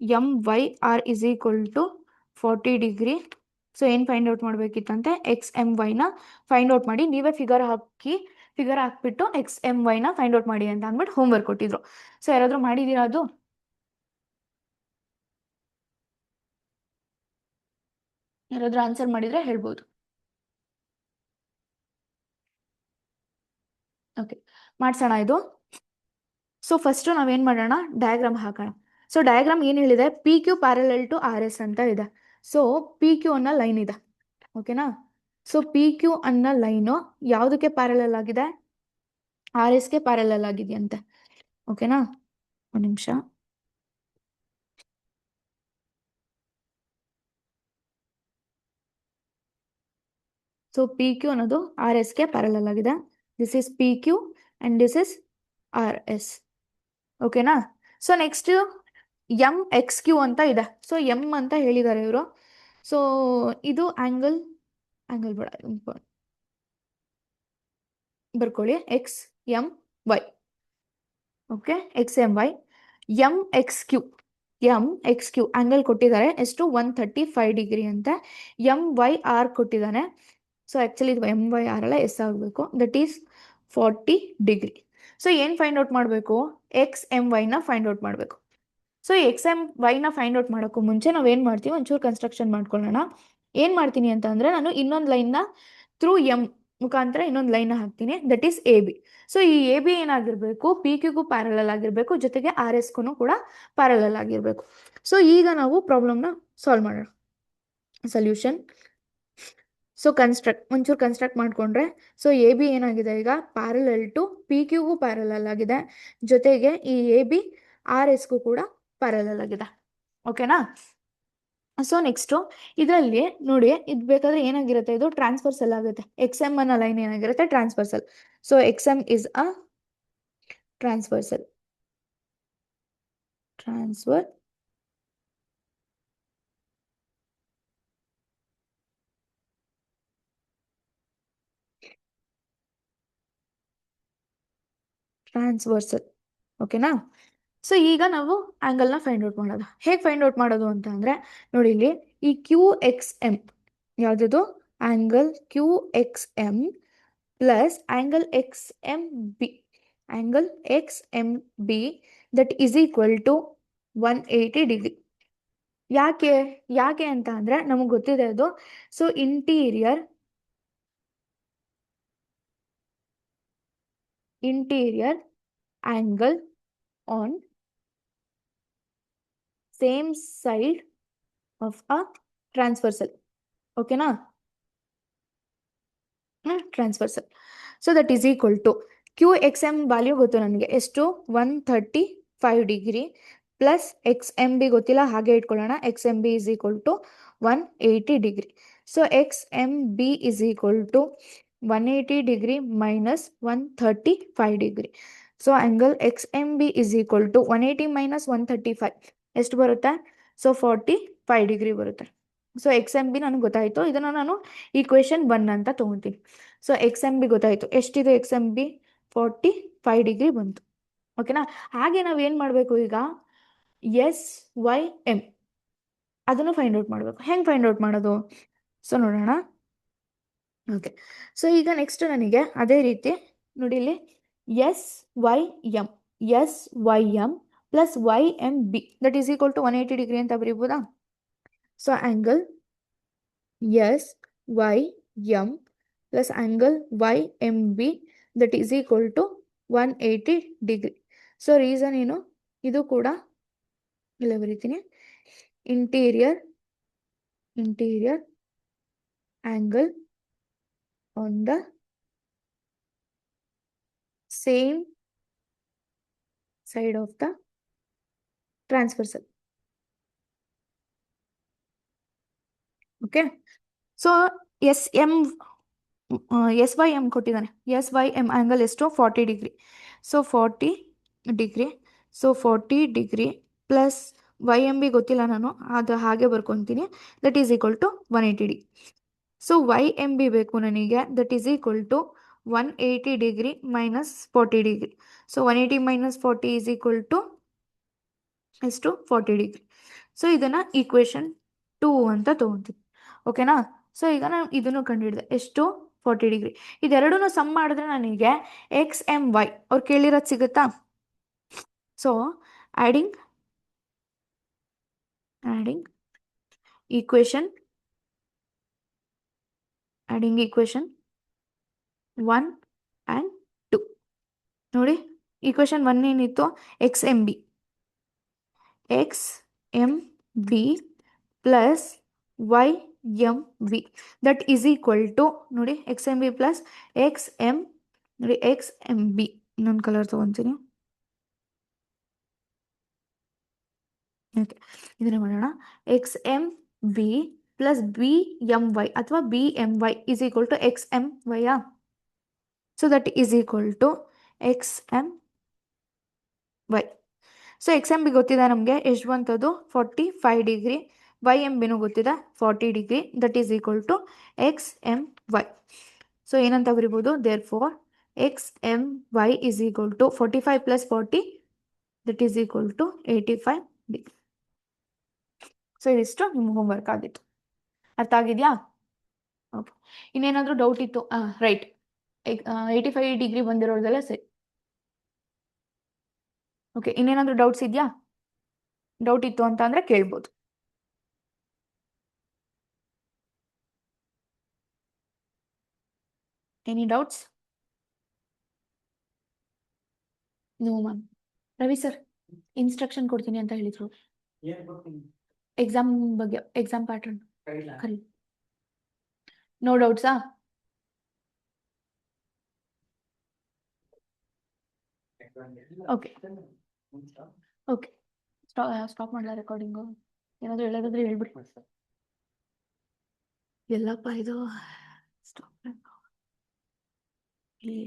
MYR is equal to 40 degree. So ಏನು ಫೈಂಡ್ ಔಟ್ ಮಾಡಬೇಕಿತ್ತಂತೆ ಎಕ್ಸ್ ಎಮ್ ವೈನ find out ಮಾಡಿ, ನೀವೇ figure ಹಾಕ್ಬಿಟ್ಟು X M ವೈನ find out ಮಾಡಿ ಅಂತ ಅಂದ್ಬಿಟ್ಟು ಹೋಮ್ವರ್ಕ್ ಕೊಟ್ಟಿದ್ರು. ಸೊ ಯಾರಾದರೂ ಮಾಡಿದ್ದೀರಾ ಅದು? ಯಾರಾದರೂ ಆನ್ಸರ್ ಮಾಡಿದರೆ ಹೇಳ್ಬೋದು. ಓಕೆ, ಮಾಡ್ಸೋಣ ಇದು. ಸೊ ಫಸ್ಟು ನಾವೇನು ಮಾಡೋಣ, ಡಯಾಗ್ರಾಮ್ ಹಾಕೋಣ. ಸೊ ಡಯಾಗ್ರಾಮ್ ಏನು ಹೇಳಿದೆ, P Q parallel to R S ಅಂತ ಇದೆ. ಸೊ ಪಿ ಕ್ಯೂ ಅನ್ನೋ ಲೈನ್ ಇದೆ, ಓಕೆನಾ. ಸೊ ಪಿ ಕ್ಯೂ ಅನ್ನೋ ಲೈನು ಯಾವುದಕ್ಕೆ ಪ್ಯಾರಲಲ್ ಆಗಿದೆ, ಆರ್ ಎಸ್ಗೆ ಪ್ಯಾರಲಲ್ ಆಗಿದೆಯಂತೆ, ಓಕೆನಾ. ಒಂದು ನಿಮಿಷ. ಸೊ ಪಿ ಕ್ಯೂ ಅನ್ನೋದು ಆರ್ ಎಸ್ಗೆ ಪ್ಯಾರಲಲ್ ಆಗಿದೆ. This is P Q and this is R S, ಓಕೆನಾ. So next M X Q ಅಂತ ಇದೆ. ಸೊ ಎಂ ಅಂತ ಹೇಳಿದ್ದಾರೆ ಇವರು. ಸೊ ಇದು ಆಂಗಲ್ ಬೇಡ, ಬರ್ಕೊಳ್ಳಿ, X M Y, okay, X M Y. M X Q angle ಕೊಟ್ಟಿದ್ದಾರೆ ಎಷ್ಟು, 135 ಡಿಗ್ರಿ ಅಂತ. ಎಂ ವೈ ಆರ್ ಕೊಟ್ಟಿದ್ದಾನೆ. ಸೊ ಆ್ಯಕ್ಚುಲಿ ಇದು ಎಂ ವೈ ಆರ್ ಅಲ್ಲ, ಎಸ್ ಆಗಬೇಕು. That is 40 degree. ಸೊ ಏನು ಫೈಂಡ್ ಔಟ್ ಮಾಡಬೇಕು, ಎಕ್ಸ್ ಎಂ ವೈನ ಫೈಂಡ್ ಔಟ್ ಮಾಡಬೇಕು. ಸೊ ಎಕ್ಸ್ ಎಂ ವೈನ ಫೈಂಡ್ ಔಟ್ ಮಾಡೋಕ್ಕೂ ಮುಂಚೆ ನಾವೇನು ಮಾಡ್ತೀವಿ, ಒಂಚೂರು ಕನ್ಸ್ಟ್ರಕ್ಷನ್ ಮಾಡ್ಕೊಳ್ಳೋಣ. ಏನು ಮಾಡ್ತೀನಿ ಅಂತ ಅಂದರೆ, ನಾನು ಇನ್ನೊಂದು ಲೈನ್ನ ಥ್ರೂ ಎಂ ಮುಖಾಂತರ ಇನ್ನೊಂದು ಲೈನ್ ಹಾಕ್ತೀನಿ, that is A B. So ಈ ಎ ಬಿ ಏನಾಗಿರಬೇಕು, ಪಿ ಕ್ಯೂಗೂ ಪ್ಯಾರಲಲ್ ಆಗಿರಬೇಕು, ಜೊತೆಗೆ ಆರ್ ಎಸ್ಗೂ ಕೂಡ ಪ್ಯಾರಲಲ್ ಆಗಿರಬೇಕು. ಸೊ ಈಗ ನಾವು ಪ್ರಾಬ್ಲಮ್ನ ಸಾಲ್ವ್ ಮಾಡೋಣ. ಸೊಲ್ಯೂಷನ್. ಸೊ ಒಂಚೂರು ಕನ್ಸ್ಟ್ರಕ್ಟ್ ಮಾಡಿಕೊಂಡ್ರೆ, ಸೊ ಎ ಬಿ ಏನಾಗಿದೆ ಈಗ, ಪ್ಯಾರಲಲ್ ಟು ಪಿ ಕ್ಯೂಗೂ ಪ್ಯಾರಲಲ್ ಆಗಿದೆ, ಜೊತೆಗೆ ಈ ಎ ಬಿ ಆರ್ ಎಸ್ಗೂ ಕೂಡ ಪ್ಯಾರಲಲ್ ಆಗಿದೆ, ಓಕೆನಾ. ಸೊ ನೆಕ್ಸ್ಟು ಇದರಲ್ಲಿ ನೋಡಿ, ಇದು ಬೇಕಾದ್ರೆ ಏನಾಗಿರುತ್ತೆ, ಇದು ಟ್ರಾನ್ಸ್ಫರ್ಸಲ್ ಆಗುತ್ತೆ. ಎಕ್ಸ್ ಎಮ್ ಅನ್ನೋ ಲೈನ್ ಏನಾಗಿರುತ್ತೆ, transversal. So X M is a transversal, transversal, ಓಕೆನಾ. ಸೊ ಈಗ ನಾವು ಆ್ಯಂಗಲ್ನ ಫೈಂಡ್ ಔಟ್ ಮಾಡೋದು. ಹೇಗೆ ಫೈಂಡ್ ಔಟ್ ಮಾಡೋದು ಅಂತ ಅಂದರೆ, ನೋಡಿ ಇಲ್ಲಿ ಈ ಕ್ಯೂ ಎಕ್ಸ್ ಎಮ್ ಯಾವುದದು, angle Q X M plus angle X M B, that is equal to 180 degree. ಯಾಕೆ ಅಂತ ಅಂದರೆ, ನಮಗೆ ಗೊತ್ತಿದೆ ಅದು. So interior angle on same side of a transversal, ಓಕೆನಾ, transversal. So that is equal to Q X M value ಗೊತ್ತು ನನಗೆ ಎಷ್ಟು, 135 degree plus X M B ಗೊತ್ತಿಲ್ಲ, ಹಾಗೆ ಇಟ್ಕೊಳ್ಳೋಣ. X M B is equal to 180 degree. So X M B is equal to 180 degree minus 135 degree. So angle X M B is equal to 180 minus 135 ಎಷ್ಟು ಬರುತ್ತೆ, so 45 degree ಬರುತ್ತೆ. So X M B ನನಗೆ ಗೊತ್ತಾಯಿತು, ಇದನ್ನು ನಾನು equation 1 ಅಂತ ತೊಗೊತೀನಿ. So X M B ಗೊತ್ತಾಯಿತು, ಎಷ್ಟಿದೆ ಎಕ್ಸ್ ಎಮ್ ಬಿ, 45 ಡಿಗ್ರಿ ಬಂತು, ಓಕೆನಾ. ಹಾಗೆ ನಾವು ಏನು ಮಾಡಬೇಕು ಈಗ, ಎಸ್ ವೈ ಎಮ್ ಅದನ್ನು ಫೈಂಡ್ ಔಟ್ ಮಾಡಬೇಕು. ಹೆಂಗೆ ಫೈಂಡ್ ಔಟ್ ಮಾಡೋದು, ಸೊ ನೋಡೋಣ. ಓಕೆ, ಸೊ ಈಗ ನೆಕ್ಸ್ಟ್ ನನಗೆ ಅದೇ ರೀತಿ ನೋಡಿ ಇಲ್ಲಿ S Y M plus Y M B that is equal to 180 degree ಅಂತ ಬರೀಬೋದಾ. So angle S Y M plus angle Y M B that is equal to 180 degree. So reason ಏನು, ಇದು ಕೂಡ ಇಲ್ಲ ಬರೀತೀನಿ, interior angle on the same side of the transversal, okay. So S Y M ಕೊಟ್ಟಿದ್ದಾನೆ, S Y M angle ಎಷ್ಟು, 40 degree. So 40 degree, so 40 degree plus Y M B ಗೊತ್ತಿಲ್ಲ, ನಾನು ಅದು ಹಾಗೆ ಬರ್ಕೊತೀನಿ, that is equal to 180 degree. So Y M B ಬೇಕು ನನಗೆ, that is equal to 180 degree minus 40 degree. So 180 minus 40 is equal to ಎಷ್ಟು 40 degree. So ಇದನ್ನು equation 2 ಅಂತ ತೊಗೊತೀವಿ. ಓಕೆನಾ. ಸೊ ಈಗ ನಾನು ಇದನ್ನು ಕಂಡುಹಿಡಿದೆ ಎಷ್ಟು 40 ಡಿಗ್ರಿ. ಇದೆರಡೂ ಸಮ್ ಮಾಡಿದ್ರೆ ನನಗೆ ಎಕ್ಸ್ ಎಮ್ ವೈ ಅವ್ರು ಕೇಳಿರೋದು ಸಿಗುತ್ತಾ. ಸೊ ಆ್ಯಡಿಂಗ್ ಈಕ್ವೇಶನ್ 1 ಆ್ಯಂಡ್ 2 ನೋಡಿ. ಈಕ್ವೇಶನ್ 1 ಏನಿತ್ತು X M B plus Y M V that is equal to ನೋಡಿ X M B plus X M ನೋಡಿ ಎಕ್ಸ್ ಎಮ್ ಬಿ ಇನ್ನೊಂದು ಕಲರ್ ತೊಗೊತೀನಿ. ಓಕೆ ಇದನ್ನೇ ಮಾಡೋಣ. X M B plus B M Y ಅಥವಾ B M Y is equal to X M ವೈಯಾ. So that is equal to X M Y. So X M B ಗೊತ್ತಿದೆ ನಮಗೆ ಎಷ್ಟು ಬಂತದ್ದು 45 ಡಿಗ್ರಿ. ವೈ ಎಮ್ ಬಿನೂ ಗೊತ್ತಿದೆ 40 degree. That is equal to X M Y. So ಏನಂತ ಬರಿಬೋದು therefore X M Y is equal to 45 plus 40 that is equal to 85 degree. So ಇದಿಷ್ಟು ನಿಮ್ಮ homework ಆಗಿತ್ತು. ಅರ್ಥ ಆಗಿದೆಯಾ. ಓಕೆ ಇನ್ನೇನಾದರೂ ಡೌಟ್ ಇತ್ತು ರೈಟ್ 85 ಡಿಗ್ರಿ ಬಂದಿರೋದೆಲ್ಲ ಸರಿ. ಓಕೆ ಇನ್ನೇನಾದರೂ ಡೌಟ್ಸ್ ಇದೆಯಾ. ಡೌಟ್ ಇತ್ತು ಅಂತ ಅಂದರೆ ಕೇಳ್ಬೋದು. Any doubts. No ma'am. Ravi sir instruction ಕೊಡ್ತೀನಿ ಅಂತ ಹೇಳಿದ್ರು ಎಕ್ಸಾಮ್ ಬಗ್ಗೆ. ಎಕ್ಸಾಮ್ ಪ್ಯಾಟರ್ನ್ ಕರಿ. ನೋ ಡೌಟ್ಸಾ. ಓಕೆ ಓಕೆ ಸ್ಟಾಪ್ ಮಾಡಲ ರೆಕಾರ್ಡಿಂಗು. ಏನಾದರೂ ಹೇಳೋದಾದ್ರೆ ಹೇಳ್ಬಿಡಿ. ಎಲ್ಲಪ್ಪ ಇದು ಸ್ಟಾಪ್ ಇಲ್ಲಿ